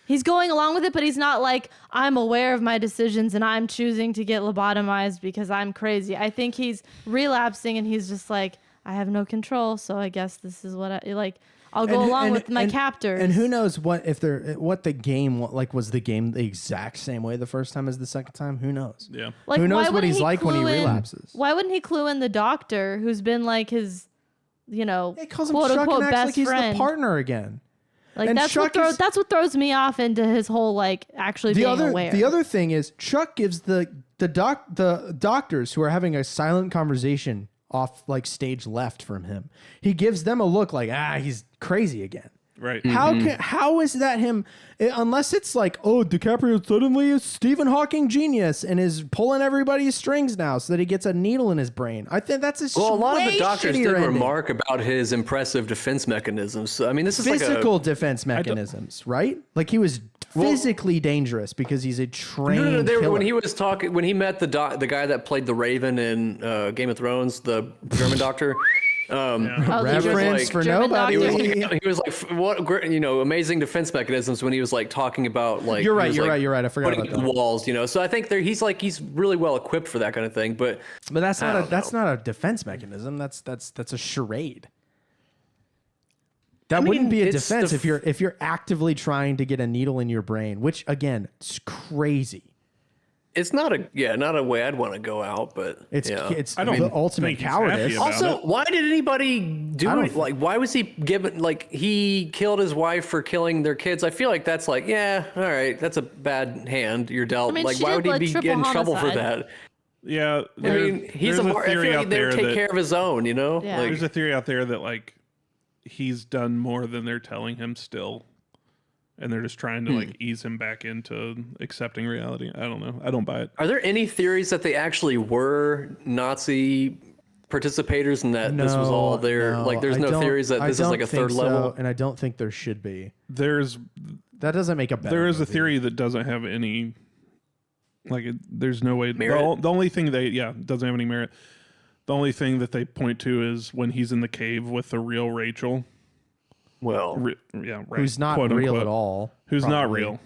he's going along with it, but he's not like, I'm aware of my decisions and I'm choosing to get lobotomized because I'm crazy. I think he's relapsing and he's just like, I have no control, so I guess this is what I like. I'll go along with my captors. And who knows what the game was the game the exact same way the first time as the second time? Who knows? Yeah. Like, Who knows why what wouldn't he's he like when he clue in- relapses? Why wouldn't he clue in the doctor who's been like his, He calls him quote Chuck unquote and acts best like he's friend? the partner again. Like and that's Chuck that's what throws me off into his whole like actually being aware. The other thing is Chuck gives the doctors who are having a silent conversation off like stage left from him. He gives them a look like, he's crazy again. Right. How is that him? Unless it's like, oh, DiCaprio suddenly is Stephen Hawking genius and is pulling everybody's strings now so that he gets a needle in his brain. I think that's Well, a lot of the doctors did ending. remark about his impressive defense mechanisms. So, I mean, this is Physical like defense mechanisms, right? Like he was physically dangerous because he's a trained killer. when he was talking, when he met the guy that played the Raven in Game of Thrones, the German doctor. Reference for German nobody. He was like, what great, amazing defense mechanisms when he was like talking about like. You're right. he was, You're right. I forgot putting about up that. walls, So I think he's really well equipped for that kind of thing. But That's not a defense mechanism. That's a charade. That wouldn't be a it's defense if you're actively trying to get a needle in your brain, which again, it's crazy. it's not a way I'd want to go out. But It's I don't the ultimate think he's happy cowardice. about also, it. why did anybody do it? Like, why was he given, like, he killed his wife for killing their kids? I feel like that's like, yeah, all right, that's a bad hand you're dealt. I mean, like, she why did, would he like, be triple getting in trouble for homicide. that? Yeah, I mean, he's I feel like they would take care of his own, Yeah. Like, There's a theory out there that like he's done more than they're telling him still, and they're just trying to like ease him back into accepting reality. I don't know. I don't buy it. are there any theories that they actually were Nazi participators and that this was all their, like, there's no theories that this is like a third level? And I don't think there should be. That doesn't make a better there is a movie. theory that doesn't have any. Like, there's no way. Merit? The only thing doesn't have any merit. The only thing that they point to is when he's in the cave with the real Rachel. Well, Right. Who's not quote, real unquote. at all. Who's not probably. real.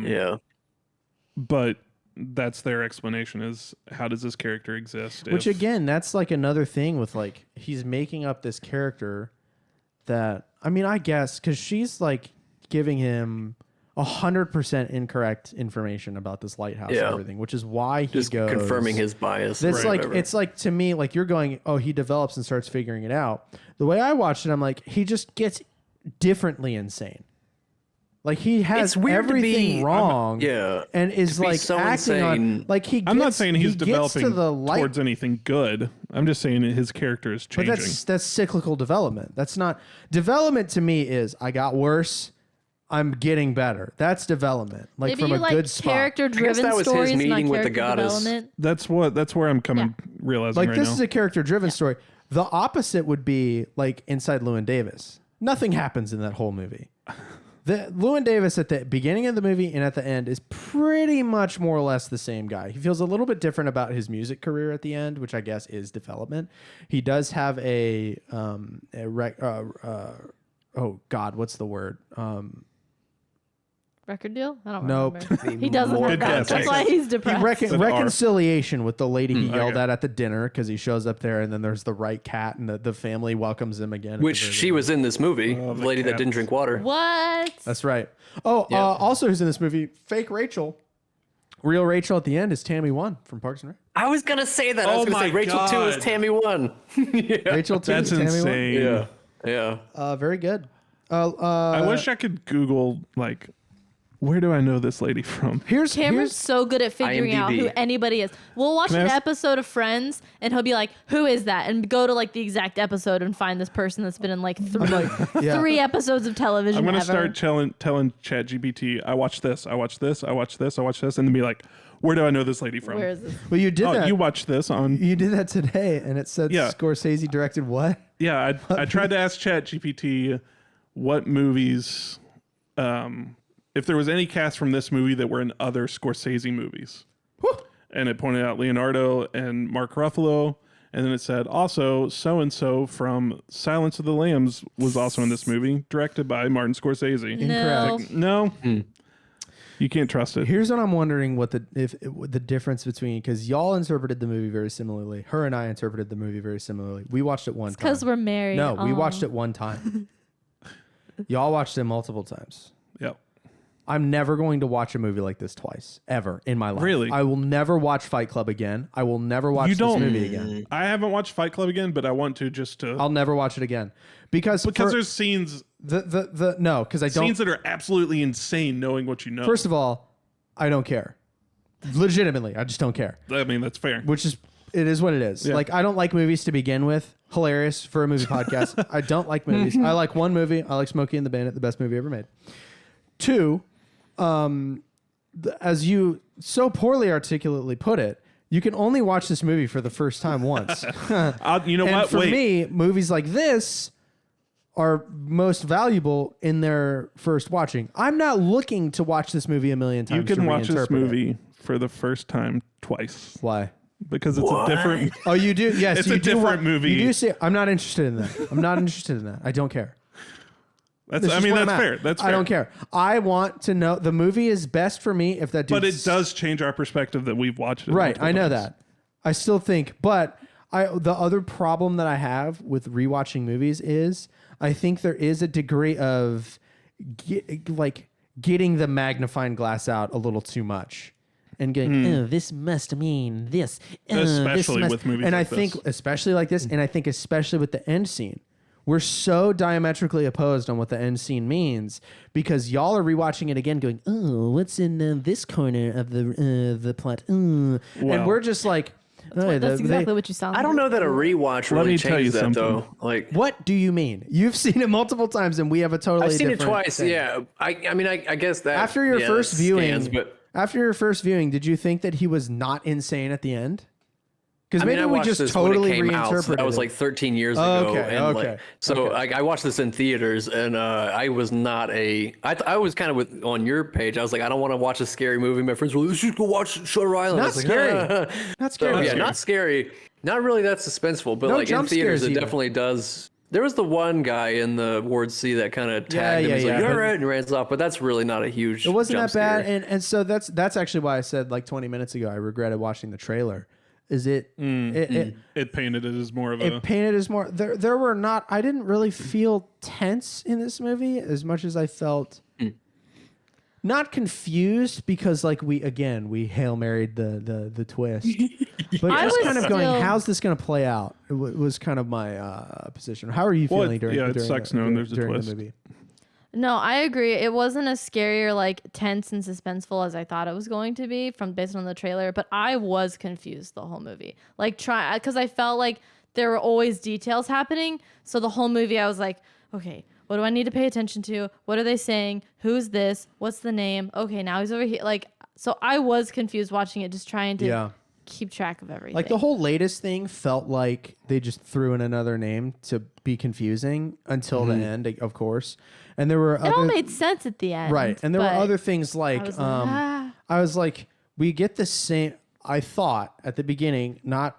yeah. But that's their explanation, is how does this character exist? Which if- again, that's like another thing with like he's making up this character that I mean, I guess because she's like giving him 100% incorrect information about this lighthouse and Yeah. everything, which is why he Just goes confirming his bias. That's like whatever. it's like to me like you're going, oh, he develops and starts figuring it out. The way I watched it, I'm like, he just gets differently insane. Like he has It's weird to everything be- wrong, yeah, and is be like so acting on insane. like he. I'm not gets- saying he he's gets developing to the light, towards anything good. I'm just saying his character is but changing. that's cyclical development. That's not development to me. Is I got worse, I'm getting better. That's development, like Maybe from you a like good spot. character-driven that was his stories, meeting not with the character goddess. development. That's where I'm coming realizing Like right this now. is a character-driven story. The opposite would be like Inside Llewyn Davis. Nothing happens in that whole movie. The Llewyn Davis at the beginning of the movie and at the end is pretty much more or less the same guy. He feels a little bit different about his music career at the end, which I guess is development. He does have oh God, what's the word? Record deal? I don't Nope. remember. He doesn't More have that. context. That's why he's depressed. an R. Reconciliation with the lady he yelled okay. at the dinner because he shows up there and then there's the right cat and the family welcomes him again. at the Which very she end. was in this movie, the the lady that cat. didn't drink water. What? That's right. Oh, Yeah. also who's in this movie? Fake Rachel. Real Rachel at the end is Tammy 1 from Parks and Rec. I was gonna say that. I was Oh gonna say my Rachel 2 is God. Tammy 1. Rachel 2 That's is Tammy insane. Yeah. 1. Very good. I wish I could Google like, where do I know this lady from? Here's Cameron's so good at figuring out who IMDb. anybody is. We'll watch Can I an ask- episode of Friends, and he'll be like, "Who is that?" And go to like the exact episode and find this person that's been in like yeah. 3 episodes of television. I'm gonna ever. start telling ChatGPT, I watch this, I watch this, I watch this, I watch this, and then be like, where do I know this lady from? Where is this? Well, you did Oh, that. you watch this on. You did that today, and it said Yeah. Scorsese directed what? Yeah, I tried to ask ChatGPT what movies, if there was any cast from this movie that were in other Scorsese movies. And it pointed out Leonardo and Mark Ruffalo. And then it said also so-and-so from Silence of the Lambs was also in this movie, directed by Martin Scorsese. No. Incorrect. No, you can't trust it. Here's what I'm wondering: what the difference between, because y'all interpreted the movie very similarly. Her and I interpreted the movie very similarly. We watched it one time. Because we're married. No, we Aw. watched it one time. Y'all watched it multiple times. Yep. I'm never going to watch a movie like this twice, ever in my life. Really? I will never watch Fight Club again. I will never watch You this don't- movie again. I haven't watched Fight Club again, but I want to just to I'll never watch it again. Because there's scenes no, because I don't. scenes that are absolutely insane knowing what you know. First of all, I don't care. Legitimately, I just don't care. I mean, that's fair. Which is It is what it is. Yeah. Like, I don't like movies to begin with. Hilarious for a movie podcast. I don't like movies. I like one movie. I like Smokey and the Bandit, the best movie ever made. 2, as you so poorly articulately put it, you can only watch this movie for the first time once. You know and what? for Wait. me, movies like this are most valuable in their first watching. I'm not looking to watch this movie a million times. You can to watch this reinterpret movie it. for the first time twice Why? because it's a different. Oh, you do? Yes, It's you a do different movie. You do see. I'm not interested in that. I'm not interested in that. I don't care. That's. This I is mean, where that's I'm at. fair. That's fair. I don't care. I want to know the movie is best for me if that dude. But it does change our perspective that we've watched it. Right, multiple I know times. that. I still think, but the other problem that I have with rewatching movies is I think there is a degree of getting the magnifying glass out a little too much and going, oh, this must mean this. Especially with movies and like I think, this. especially like this, and I think especially with the end scene. We're so diametrically opposed on what the end scene means because y'all are rewatching it again going, oh, what's in this corner of the plot? And we're just like, That's exactly what you sound I don't know that a rewatch really me tell you changes that something. though. Like, what do you mean? You've seen it multiple times and we have a totally I've seen it different twice. thing. Yeah, I mean, I guess that After your first viewing, but after your first viewing, did you think that he was not insane at the end? Because I mean, maybe I we watched just this when it totally came out, so reinterpreted that was it. like 13 years ago. Okay, and okay, like, so I watched this in theaters, and I was not I was kind of on your page. I was like, I don't want to watch a scary movie. My friends were like, let's just go watch Shutter Island. Not I was like, scary. Not scary. So, yeah, scary. not scary. Not really that suspenseful, but No like in jump theaters, scares it either. definitely does. There was the one guy in the Ward C that kind of tagged him. He's like, yeah, you're but- right, and runs off. But that's really not a huge. It wasn't jump that bad, scare. and so that's actually why I said like 20 minutes ago I regretted watching the trailer. Is it It painted it as more of a. it painted as more there were not I didn't really feel tense in this movie as much as I felt not confused because like we Hail Married the twist. But I just was kind of going, still- how's this going to play out? It was kind of my position. How are you Well, feeling during? yeah, it during sucks the, knowing there's a during twist. the movie? No, I agree. It wasn't as scary or like tense and suspenseful as I thought it was going to be based on the trailer, but I was confused the whole movie. Like because I felt like there were always details happening. So the whole movie I was like, okay, what do I need to pay attention to? What are they saying? Who's this? What's the name? Okay, now he's over here. Like, so I was confused watching it, just trying to keep track of everything. Like the whole latest thing felt like they just threw in another name to be confusing until the end, of course. And there were it all made sense at the end. right, and there were but other things like I was like, we get the same. I thought at the beginning, not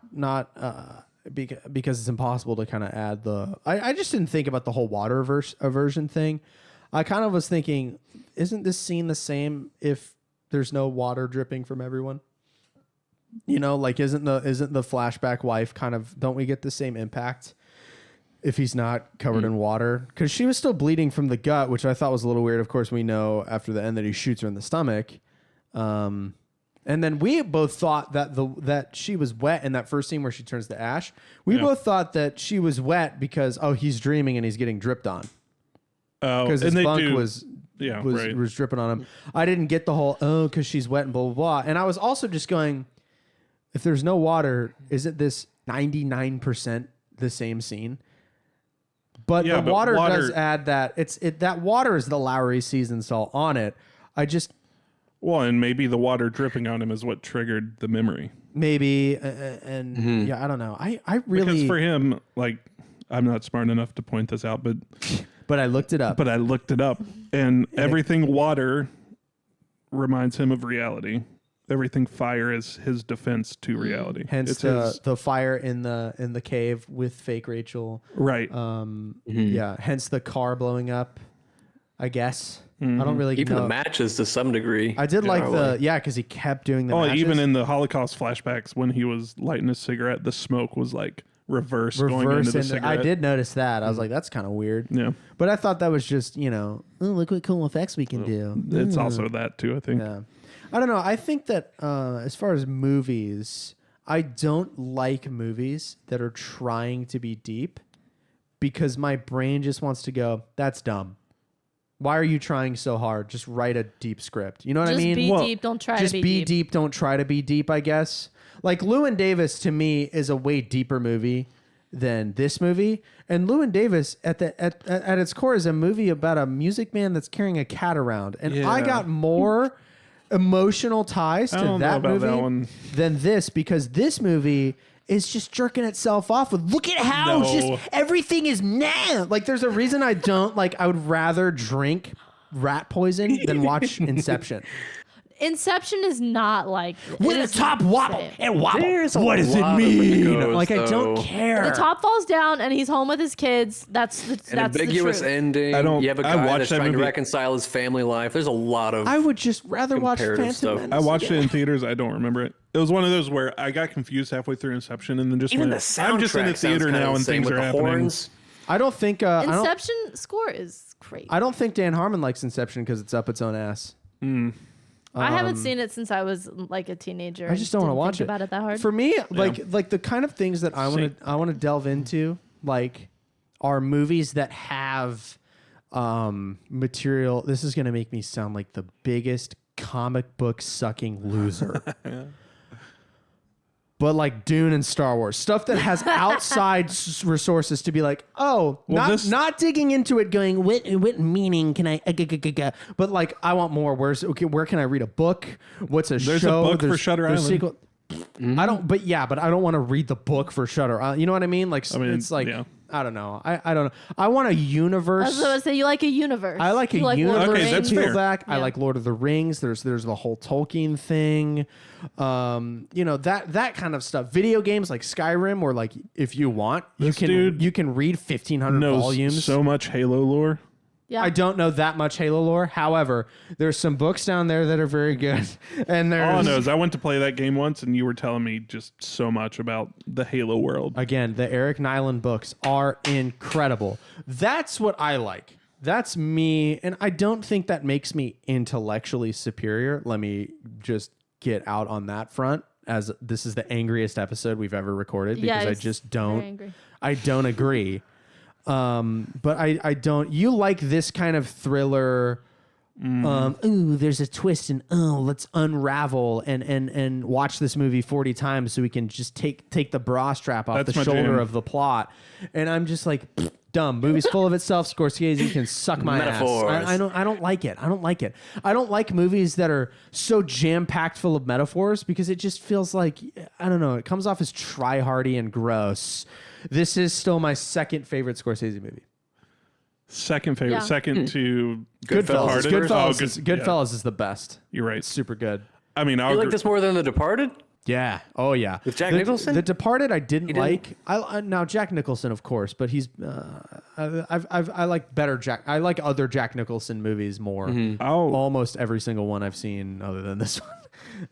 because it's impossible to kind of add the. I just didn't think about the whole water aversion thing. I kind of was thinking, isn't this scene the same if there's no water dripping from everyone? You know, like isn't the flashback wife kind of, don't we get the same impact if he's not covered in water? Because she was still bleeding from the gut, which I thought was a little weird. Of course, we know after the end that he shoots her in the stomach. And then we both thought that she was wet in that first scene where she turns to ash. We both thought that she was wet because he's dreaming and he's getting dripped on because his bunk was dripping on him. I didn't get the whole because she's wet and blah blah blah. And I was also just going, if there's no water, isn't this 99% the same scene? But the water does add that that water is the Lowry seasoned salt on it. Well, and maybe the water dripping on him is what triggered the memory. Maybe, and I don't know. I really Because for him, like, I'm not smart enough to point this out, but I looked it up. And everything water reminds him of reality. Everything fire is his defense to reality. Hence the fire in the cave with fake Rachel. Right. Yeah. Hence the car blowing up. I guess. I don't really Even know. the matches to some degree. I did like because he kept doing the matches. Even in the Holocaust flashbacks, when he was lighting a cigarette, the smoke was like reverse going into the cigarette. I did notice that. I was like, that's kind of weird. Yeah. But I thought that was just, look what cool effects we can do. It's also that too, I think. Yeah. I don't know. I think that as far as movies, I don't like movies that are trying to be deep because my brain just wants to go, that's dumb. Why are you trying so hard? Just write a deep script. You know what I Just mean? be deep. Don't try to just be deep. Don't try to be deep, I guess. Like Llewyn Davis to me is a way deeper movie than this movie. And Llewyn Davis at its core is a movie about a music man that's carrying a cat around. And I got more emotional ties to that movie than this, because this movie is just jerking itself off with, look at how just everything is now. Like there's a reason I don't like, I would rather drink rat poison than watch Inception. Inception is not like When the top wobble and wobble, There's a what does it lot of mean? egos, Like I don't though. care. the top falls down and he's home with his kids. That's An the ambiguous truth. ending. I don't- You have a I guy watched that's that trying to movie. reconcile his family life. There's a lot of. I would just rather watch comparative Phantom stuff. Menace. I watched it in theaters. I don't remember it. It was one of those where I got confused halfway through Inception and then just Even the went, soundtrack I'm just in a theater sounds now kinda and insane things with are the happening. horns. I don't think Inception score is great. I don't think Dan Harmon likes Inception because it's up its own ass. I haven't seen it since I was like a teenager. I just don't want to watch think about it that hard. For me, like the kind of things that I want to delve into, like, are movies that have material. This is going to make me sound like the biggest comic book sucking loser. But like Dune and Star Wars, stuff that has outside resources to be like, not digging into it, going, what meaning can I? But like, I want more. Where can I read a book? What's a There's show? a book for Shutter Island. Sequel. I don't. But I don't want to read the book for Shutter. You know what I mean? Like, it's like I don't know. I don't know. I want a universe. I was going to say, you like a universe. I like You a universe. Lord of the Okay, that's Rings. fair. Back. I Yeah. like Lord of the Rings. There's the whole Tolkien thing. That kind of stuff. Video games like Skyrim, or like if you want, This dude you can read 1,500 knows volumes. so much Halo lore. Yeah. I don't know that much Halo lore. However, there's some books down there that are very good. And there's All I know is I went to play that game once and you were telling me just so much about the Halo world. again, the Eric Nyland books are incredible. That's what I like. That's me, and I don't think that makes me intellectually superior. Let me just get out on that front, as this is the angriest episode we've ever recorded, because I it's just very don't angry. I don't agree. But I don't. You like this kind of thriller? Ooh, there's a twist, and let's unravel and watch this movie 40 times so we can just take the bra strap off That's the my shoulder jam. of the plot. And I'm just like, dumb. Movie's full of itself. Scorsese can suck my Metaphors. ass. I don't like it. I don't like it. I don't like movies that are so jam packed full of metaphors, because it just feels like, I don't know. It comes off as try-hardy and gross. This is still my second favorite Scorsese movie. Second favorite. Yeah. Second to Goodfellas. Departed. Goodfellas is the best. You're right. It's super good. I mean, You like this more than The Departed? Yeah. Oh yeah. With Jack Nicholson? The Departed I didn't didn't- like. Now Jack Nicholson, of course, but he's I like better Jack. I like other Jack Nicholson movies more. Almost every single one I've seen, other than this one.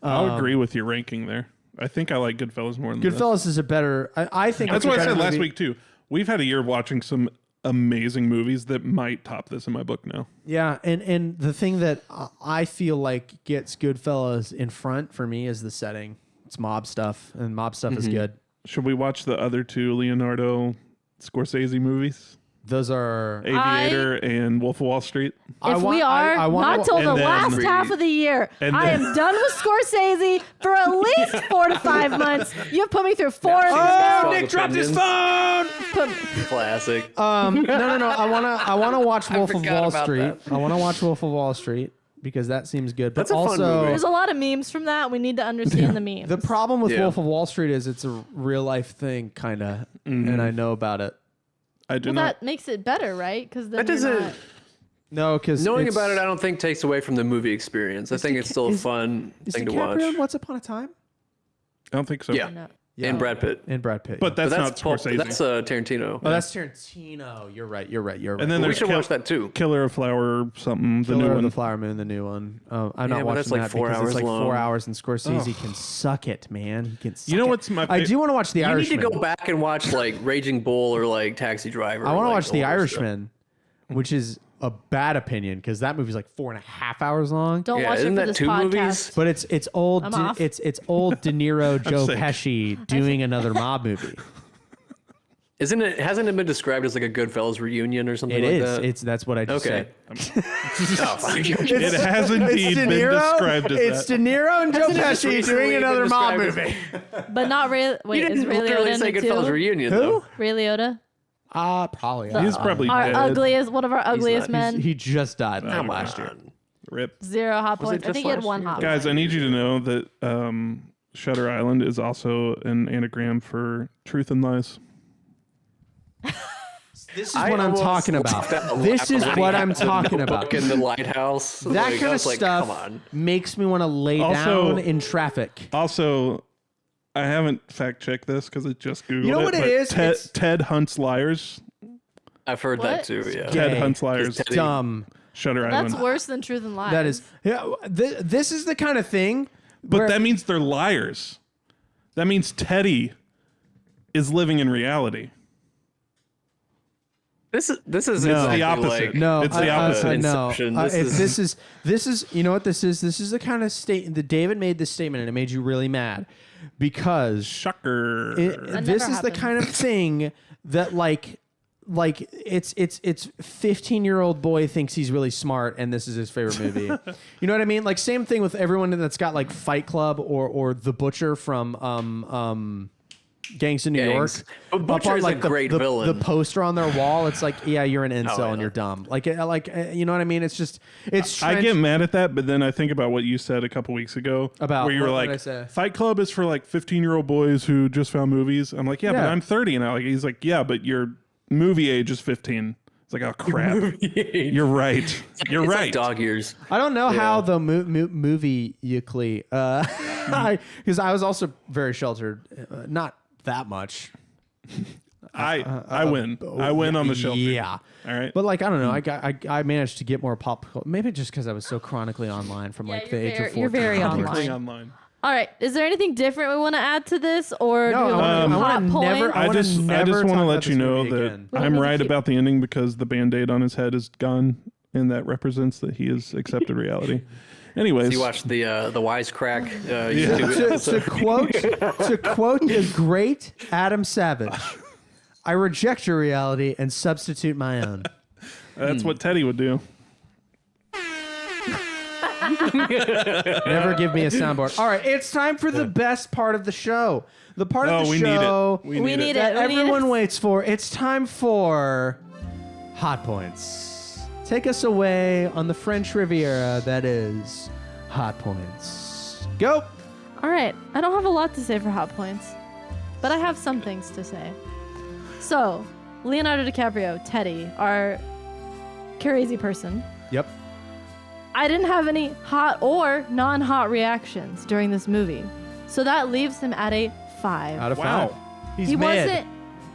I'll agree with your ranking there. I think I like Goodfellas more than this. Goodfellas is a better. I think That's it's a what I better said last movie. week too. We've had a year of watching some amazing movies that might top this in my book now. Yeah, and the thing that I feel like gets Goodfellas in front for me is the setting. It's mob stuff, and mob stuff is good. Should we watch the other two Leonardo Scorsese movies? Those are. Aviator and Wolf of Wall Street. If we are, not till the and then- last half of the year. and I then- am done with Scorsese for at least 4 to 5 months. You have put me through 4. Oh, Nick dropped his phone. Classic. No. I wanna watch Wolf of forgot Wall about Street. that. I wanna watch Wolf of Wall Street because that seems good. But That's a fun also, movie. There's a lot of memes from that. We need to understand the memes. the problem with Yeah. Wolf of Wall Street is it's a real life thing, kind of, and I know about it. I do well, not. that makes it better, right? Because then That you're doesn't. not- No, because Knowing about it, I don't think takes away from the movie experience. I think it's still a fun thing to watch. DiCaprio in Once Upon a Time? I don't think so. Yeah. no. And Brad Pitt. And Brad Pitt. But But that's not Scorsese. That's Tarantino. oh, that's Tarantino. You're right. and then we there's should watch that too. Killer of Flower something, the Killer new of one. the Flower Moon, the new one. I'm Yeah, not but watching that's like that 4 because hours it's like long. 4 hours, and Scorsese can suck it, man. He can. Suck You know it. what's my I fa- do want to watch The You need Irishman. to go back and watch like Raging Bull or like Taxi Driver. I want to like, watch The all those stuff. Irishman, which is a bad opinion because that movie's like 4.5 hours long. Don't Yeah, watch it isn't for that this 2 podcast. movies? But it's old. I'm off. It's old De Niro, Joe sick. Pesci doing another mob movie. Hasn't it been described as like a Goodfellas reunion or something It like is. that? That's what I just Okay. said. It has indeed been described as It's that. De Niro and Joe Hasn't it just Pesci doing recently another been mob described movie. But not Ray. Wait, You is didn't Ray Liotta literally in say it Goodfellas too? reunion, Who? though. Ray Liotta, Probably. He's probably our dead. ugliest, one of our ugliest men. He just died Come last year. Rip. 0 hot Was it points. I just think he had last 1 year? hot Guys, point. I need you to know that Shutter Island is also an anagram for truth and lies. This is what I'm talking about. This is what I'm talking about. In the lighthouse. That Like, kind I of was like, stuff Come on. makes me want to lay Also- down in traffic. Also, I haven't fact checked this because I just googled it. You know what it but is? It's- Ted hunts liars. I've heard What? that too. Yeah. Ted Gay. hunts liars. Ted- Dumb. Shutter Island. That's worse than Truth and Lies. That is. Yeah, this is the kind of thing. But where- that means they're liars. That means Teddy is living in reality. This is It's exactly the opposite. like No, It's the opposite. no. Inception. This is you know what this is. This is the kind of state that David made this statement and it made you really mad because Shocker. That this never is the happened. kind of thing that like it's 15-year-old boy thinks he's really smart and this is his favorite movie. You know what I mean? Like same thing with everyone that's got like Fight Club or The Butcher from Gangs of New Gangs. York. But Butcher Up on, is a great the villain. The poster on their wall, it's like, yeah, you're an incel yeah. and you're dumb. Like you know what I mean? It's just it's. I get mad at that, but then I think about what you said a couple weeks ago. About- where you were what did I like, say? Fight Club is for like 15-year-old boys who just found movies. I'm like, yeah, but Yeah. I'm 30 now. Like, he's like, yeah, but your movie age is 15. It's like, oh crap. You're right. You're It's right. like dog ears. I don't know how the movie Euclid, because I was also very sheltered, not that much. I win. I win on the shelter. Yeah. All right. But like I don't know, I managed to get more pop. Maybe just because I was so chronically online from like the age of 14. you're very Chronically online. online. All right. Is there anything different we want to add to this, or No, do we want I to wanna hot never- points? I wanna just never want talk to about let you this know movie that again. We don't I'm need to right keep- about the ending because the Band-Aid on his head is gone, and that represents that he has accepted reality. Anyways, You watched the Wisecrack YouTube episode. to quote the great Adam Savage, I reject your reality and substitute my own. that's what Teddy would do. Never give me a soundboard. All right, it's time for the best part of the show. The part of the we show need it. We need that it. We need everyone it. waits for. It's time for Hot Points. Take us away on the French Riviera that is Hot Points. Go. All right. I don't have a lot to say for hot points, but I have some things to say. So, Leonardo DiCaprio, Teddy, our crazy person. Yep. I didn't have any hot or non-hot reactions during this movie. So that leaves him at a 5. Out of Wow. 5. He's He mid. wasn't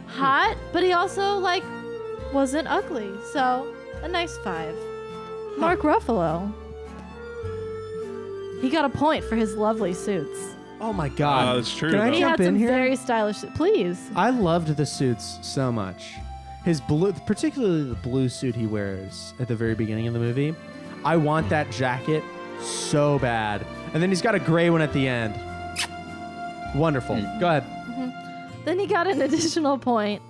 hot, but he also wasn't ugly. So a nice 5. Mark Ruffalo. He got a point for his lovely suits. Oh my God. That's true, Can I though. He jump had in some here? very stylish suits. Please. I loved the suits so much. His blue, particularly the blue suit he wears at the very beginning of the movie. I want that jacket so bad. And then he's got a gray one at the end. Wonderful. Go ahead. Then he got an additional point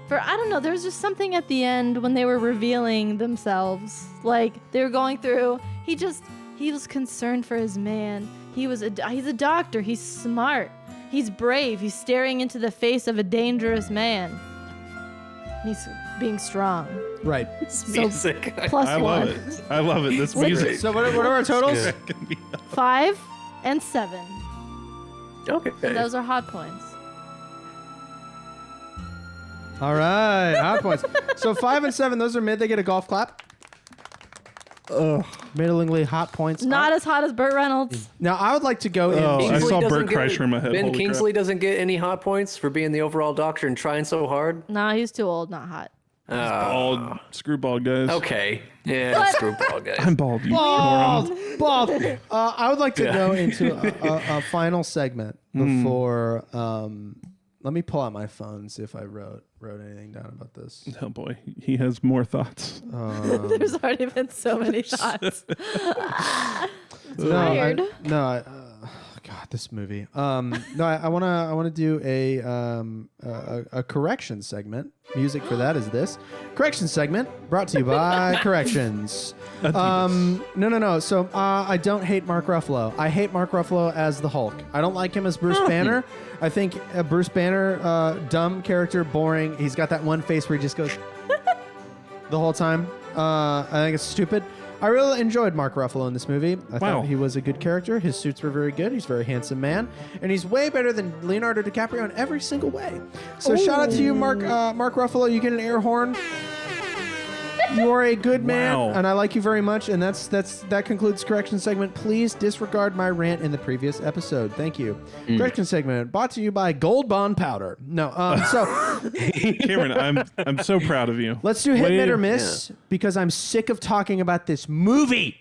for, I don't know, there was just something at the end when they were revealing themselves. Like, they were going through, he was concerned for his man. He's a doctor. He's smart. He's brave. He's staring into the face of a dangerous man. He's being strong. Right. So Music. plus I 1. love it. I love it. This music. So what are our totals? Yeah. can be 5 and 7. Okay. And those are hot points. All right. Hot points. So 5 and 7, those are mid. They get a golf clap. Middlingly hot points. Not as hot as Burt Reynolds. Now, I would like to go Oh, in. I saw doesn't Bert Kreischer in my head. Ben Holy Kingsley doesn't get any hot points for being the overall doctor and trying so hard. Nah, he's too old, not hot. Bald, screwball guys. Okay. Yeah, screwball guys. I'm bald. You Bald. Bald. I would like to go into a final segment before. Let me pull out my phone and see if I wrote anything down about this. Oh boy, he has more thoughts. There's already been so many shots. No, Tired. God, this movie. No, I wanna do a correction segment. Music for that is this correction segment brought to you by Corrections. No. So I don't hate Mark Ruffalo. I hate Mark Ruffalo as the Hulk. I don't like him as Bruce Banner. I think Bruce Banner, dumb character, boring. He's got that one face where he just goes the whole time. I think it's stupid. I really enjoyed Mark Ruffalo in this movie. I thought he was a good character. His suits were very good. He's a very handsome man. And he's way better than Leonardo DiCaprio in every single way. So shout out to you, Mark Ruffalo. You get an air horn. You are a good man, and I like you very much. And that concludes correction segment. Please disregard my rant in the previous episode. Thank you. Correction segment brought to you by Gold Bond Powder. No, so Cameron, I'm so proud of you. Let's do hit, or miss because I'm sick of talking about this movie.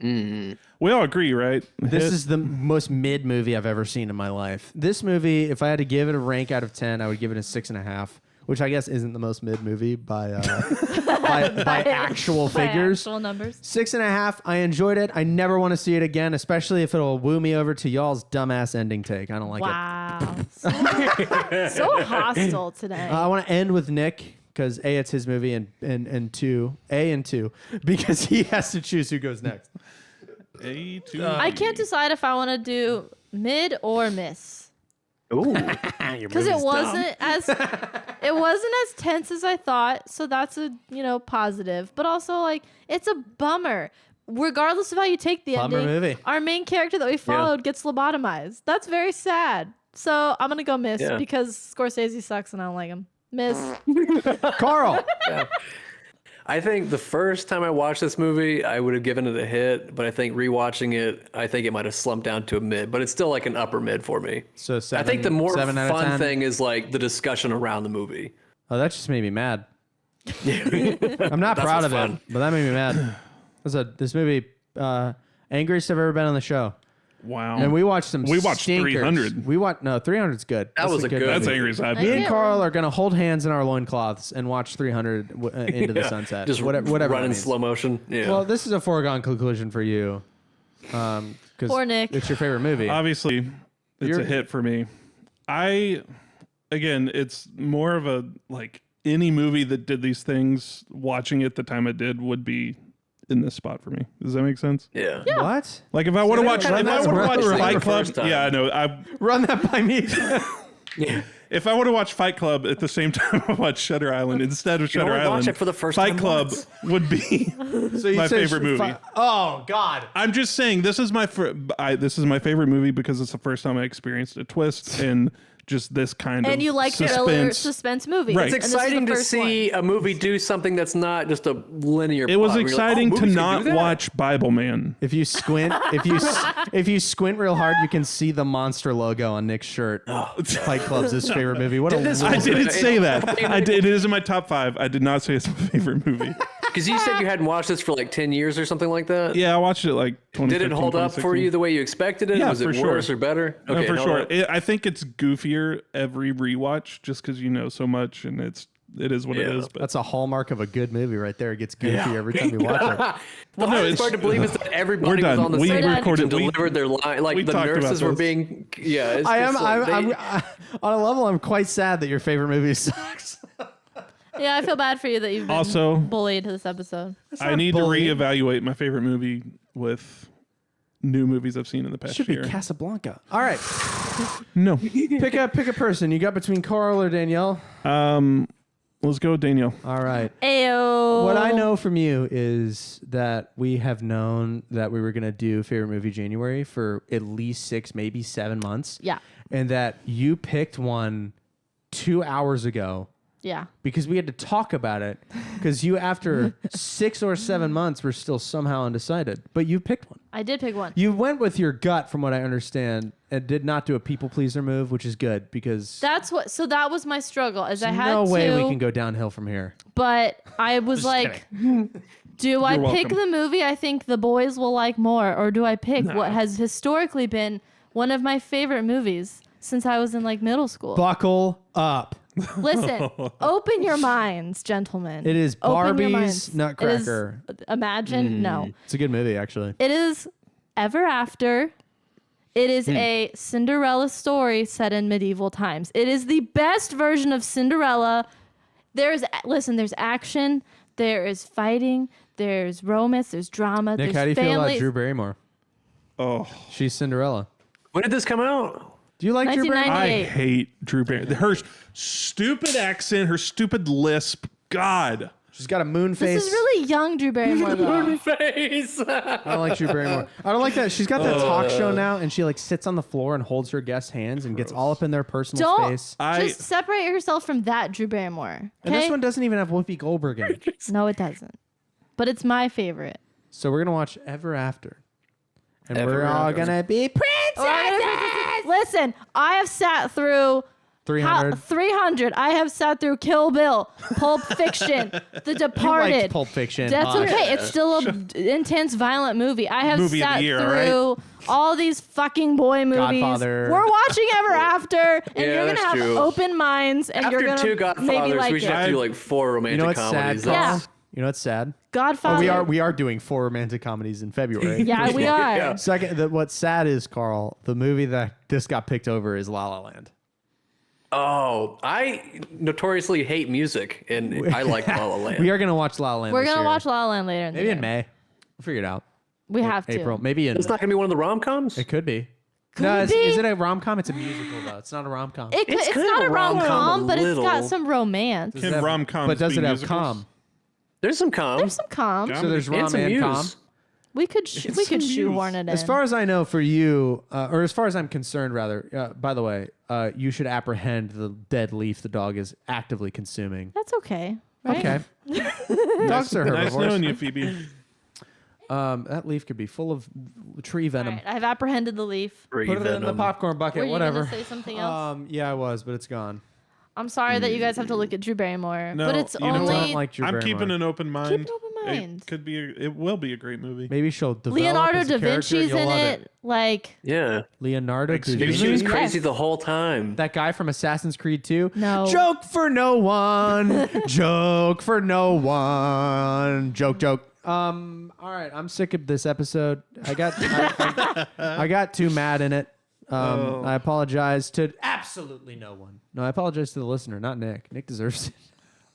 We all agree, right? This is the most mid movie I've ever seen in my life. This movie, if I had to give it a rank out of 10, I would give it a 6.5. Which I guess isn't the most mid movie by actual figures. Actual numbers. 6.5. I enjoyed it. I never want to see it again, especially if it'll woo me over to y'all's dumbass ending take. I don't like it. Wow. So hostile today. I want to end with Nick because A, it's his movie, and two, because he has to choose who goes next. I can't decide if I want to do mid or miss. Ooh, because it wasn't as tense as I thought, so that's a positive. But also like it's a bummer. Regardless of how you take the Bummer ending, movie. our main character that we followed gets lobotomized. That's very sad. So I'm gonna go miss because Scorsese sucks and I don't like him. Miss. Carl. I think the first time I watched this movie, I would have given it a hit, but I think rewatching it, I think it might have slumped down to a mid, but it's still like an upper mid for me. So I think the more 7 out of fun 10? thing is like the discussion around the movie. Oh, that just made me mad. I'm not proud of it, but that made me mad. This movie, angriest I've ever been on the show. Wow. And we watched some We watched stinkers. 300. 300's good. That was a good That's movie. angry as I've Me been. and Carl are going to hold hands in our loincloths and watch 300 into the sunset. Just whatever run that in means. slow motion. Yeah. Well, this is a foregone conclusion for you. Poor Nick. It's your favorite movie. Obviously, it's a hit for me. Again, it's more of a like any movie that did these things. Watching it the time it did would be in this spot for me. Does that make sense? yeah. What? Like if I would have watched, run that Fight Club, first time. yeah, I know. Run that by me. Yeah. If I would have watched Fight Club at the same time I watched Shutter Island instead of Shutter only watch Island, it for the first Fight time Club once. would be So you my say favorite movie. Oh God. I'm just saying this is my favorite movie because it's the first time I experienced a twist and just this kind of And you like thriller suspense movies. Right. It's And this is the exciting to first see a movie do something that's not just a linear It was plot where you're like, exciting oh, to movies can not do that? watch BibleMan. If you squint, if you squint real hard, you can see the monster logo on Nick's shirt. Fight Club's his favorite movie. What a I didn't say that. It is in my top 5. I did not say it's my favorite movie. Because you said you hadn't watched this for like 10 years or something like that. Yeah, I watched it like 2015, Did it hold up for you the way you expected it? Yeah, Was it for worse sure. or better? No, for held sure. up. I think it's goofier every rewatch just because you know so much and it is what it is. But That's a hallmark of a good movie right there. It gets goofy every time you watch it. The no, hardest it's- part to believe is that everybody We're was done. on the We same page recorded- and we- delivered their line. Like we the talked about nurses were this. being, yeah. It's I just am. like On a level, I'm quite sad that your favorite movie sucks. Yeah, I feel bad for you that you've been Also- bullied this episode. I need to reevaluate my favorite movie with new movies I've seen in the past Should be year. Casablanca. All right, No. pick a person. You got between Carl or Danielle. Let's go with Danielle. All right. Ayo. What I know from you is that we have known that we were going to do favorite movie January for at least 6, maybe 7 months. Yeah. And that you picked one 2 hours ago Yeah. because we had to talk about it because you, after 6 or 7 months, were still somehow undecided. But you picked one. I did pick one. You went with your gut, from what I understand, and did not do a people pleaser move, which is good because That was my struggle. As I had no way to, we can go downhill from here. but I was like, do I You're pick welcome. the movie I think the boys will like more, or do I pick what has historically been one of my favorite movies since I was in like middle school? Buckle up. Listen, open your minds, gentlemen. It is Open your Barbie's minds. Nutcracker. It is, Imagine, no. It's a good movie, actually. It is Ever After. It is a Cinderella story set in medieval times. It is the best version of Cinderella. There's action, there is fighting, there's romance, there's drama, Nick, there's how do you feel family. about Drew Barrymore? Oh, She's Cinderella. When did this come out? Do you like Drew Barrymore? I 1998. hate Drew Barrymore. Her stupid accent, her stupid lisp. God. She's got a moon face. This is really young Drew Barrymore though. Face. I don't like Drew Barrymore. I don't like that. She's got that talk show now, and she like sits on the floor and holds her guests' hands and gets all up in their personal Don't space. just separate yourself from that Drew Barrymore. And this Okay? one doesn't even have Whoopi Goldberg in it. No, it doesn't. But it's my favorite. So we're gonna watch Ever After, and Ever we're all After. gonna be princesses. Listen, I have sat through 300. 300. I have sat through Kill Bill, Pulp Fiction, The You liked Departed. Pulp Fiction. That's okay. It's still an intense, violent movie. I have Movie of the sat year, through all these fucking boy movies. Godfather. We're watching Ever After, and Yeah, you're gonna that's have true. open minds, and After you're gonna two maybe Godfathers, like we should it. have to do like 4 romantic You know what's sad? comedies. Carl? Yeah. You know what's sad? Godfather. Oh, we are doing 4 romantic comedies in February. Yeah, we are. Yeah. Second, what's sad is Carl. The movie that this got picked over is La La Land. Oh, I notoriously hate music, and I like La La Land. We are gonna watch La La Land. We're this gonna year. watch La La Land later in the Maybe year. in May. We'll figure it out. We have to. April. Maybe in. It's not going to be one of the rom-coms? It could be. Could no, it is, be? is it a rom com? It's a musical though. It's not a rom com. It's kind not of a a rom-com, rom-com, a but it's got little. some romance. Can rom-coms But does be it have musicals? com? There's some com. There's some com. Yeah. So there's and rom some and com. muse. We could we could some shoehorn it in. As far as I know, for you, or as far as I'm concerned, rather. By the way, you should apprehend the dead leaf the dog is actively consuming. That's okay. Right? Okay. Dogs are Nice knowing herbivores. you, Phoebe. That leaf could be full of tree All venom. right, I've apprehended the leaf. Put it in the popcorn bucket. Were you whatever. gonna say something else? Yeah, I was, but it's gone. I'm sorry that you guys have to look at Drew Barrymore, No, but it's you know only what? Don't like Drew I'm Barrymore. keeping an open mind. an open mind. It could be. It will be a great movie. Maybe she'll develop Leonardo as a da character, Vinci's you'll in love it. Like Yeah. Leonardo da Excuse Maybe Vinci. she was Yes. crazy the whole time. That guy from Assassin's Creed 2? No. Joke for no one. Joke for no one. Joke. All right, I'm sick of this episode. I got too mad in it. I apologize to absolutely no one. No, I apologize to the listener, not Nick. Nick deserves it.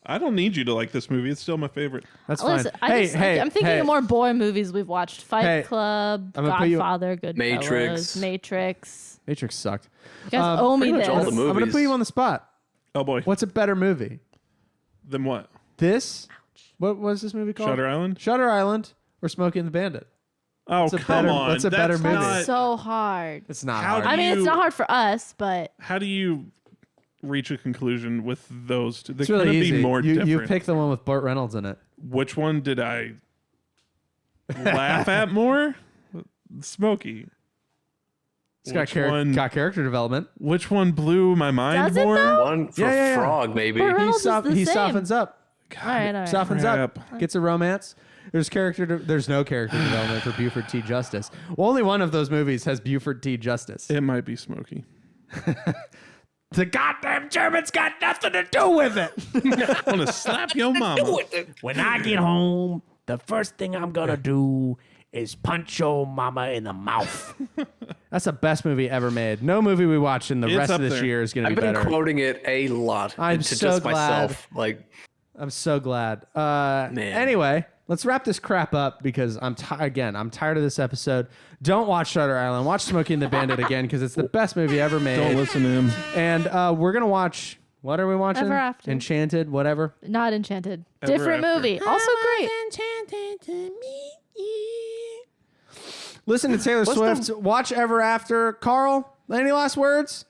I don't need you to like this movie. It's still my favorite. That's fine. listen, Hey, I'm thinking of more boy movies we've watched: Fight Hey, Club, I'm gonna put you- Godfather, Goodfellas, Matrix. Matrix. Matrix sucked. You guys owe me pretty much this. all the I'm going to movies. put you on the spot. Oh boy. What's a better movie? Then what? This? What was this movie called? Shutter Island? Shutter Island or Smokey and the Bandit? Oh, a come better- on. what's a better That's movie? not- So hard. It's not How hard. do I mean, it's you- not hard for us, but How do you reach a conclusion with those two? They It's really couldn't easy. be more You different. pick the one with Burt Reynolds in it. Which one did I laugh at more? Smokey. It's got, Which one- got character development. Which one blew my mind Does it more? though? One for Yeah. Frog, maybe. Burt He, Reynolds is the he same. softens up. all right. Softens Crap. up. Gets a romance. There's there's no character development for Buford T. Justice. Well, only one of those movies has Buford T. Justice. It might be Smokey. The goddamn Germans got nothing to do with it. I want to slap your mama. When I get home, the first thing I'm gonna do is punch your mama in the mouth. That's the best movie ever made. No movie we watch in the It's rest up of this there. year is going to I've be been better. quoting it a lot. I'm to so just glad. myself. Like, I'm so glad. Man. Anyway, let's wrap this crap up because I'm tired of this episode. Don't watch Shutter Island. Watch Smokey and the Bandit again because it's the best movie ever made. Don't listen to him. And we're gonna watch. What are we watching? Ever After. Enchanted. Whatever. not Enchanted. Ever Different After. movie. Also great. Listen to Taylor Swift. Watch Ever After. Carl, any last words?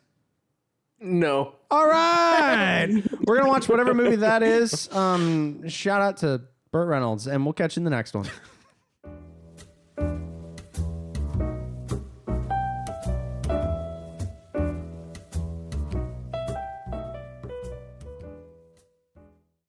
no. All right. We're gonna watch whatever movie that is. Shout out to Burt Reynolds, and we'll catch you in the next one.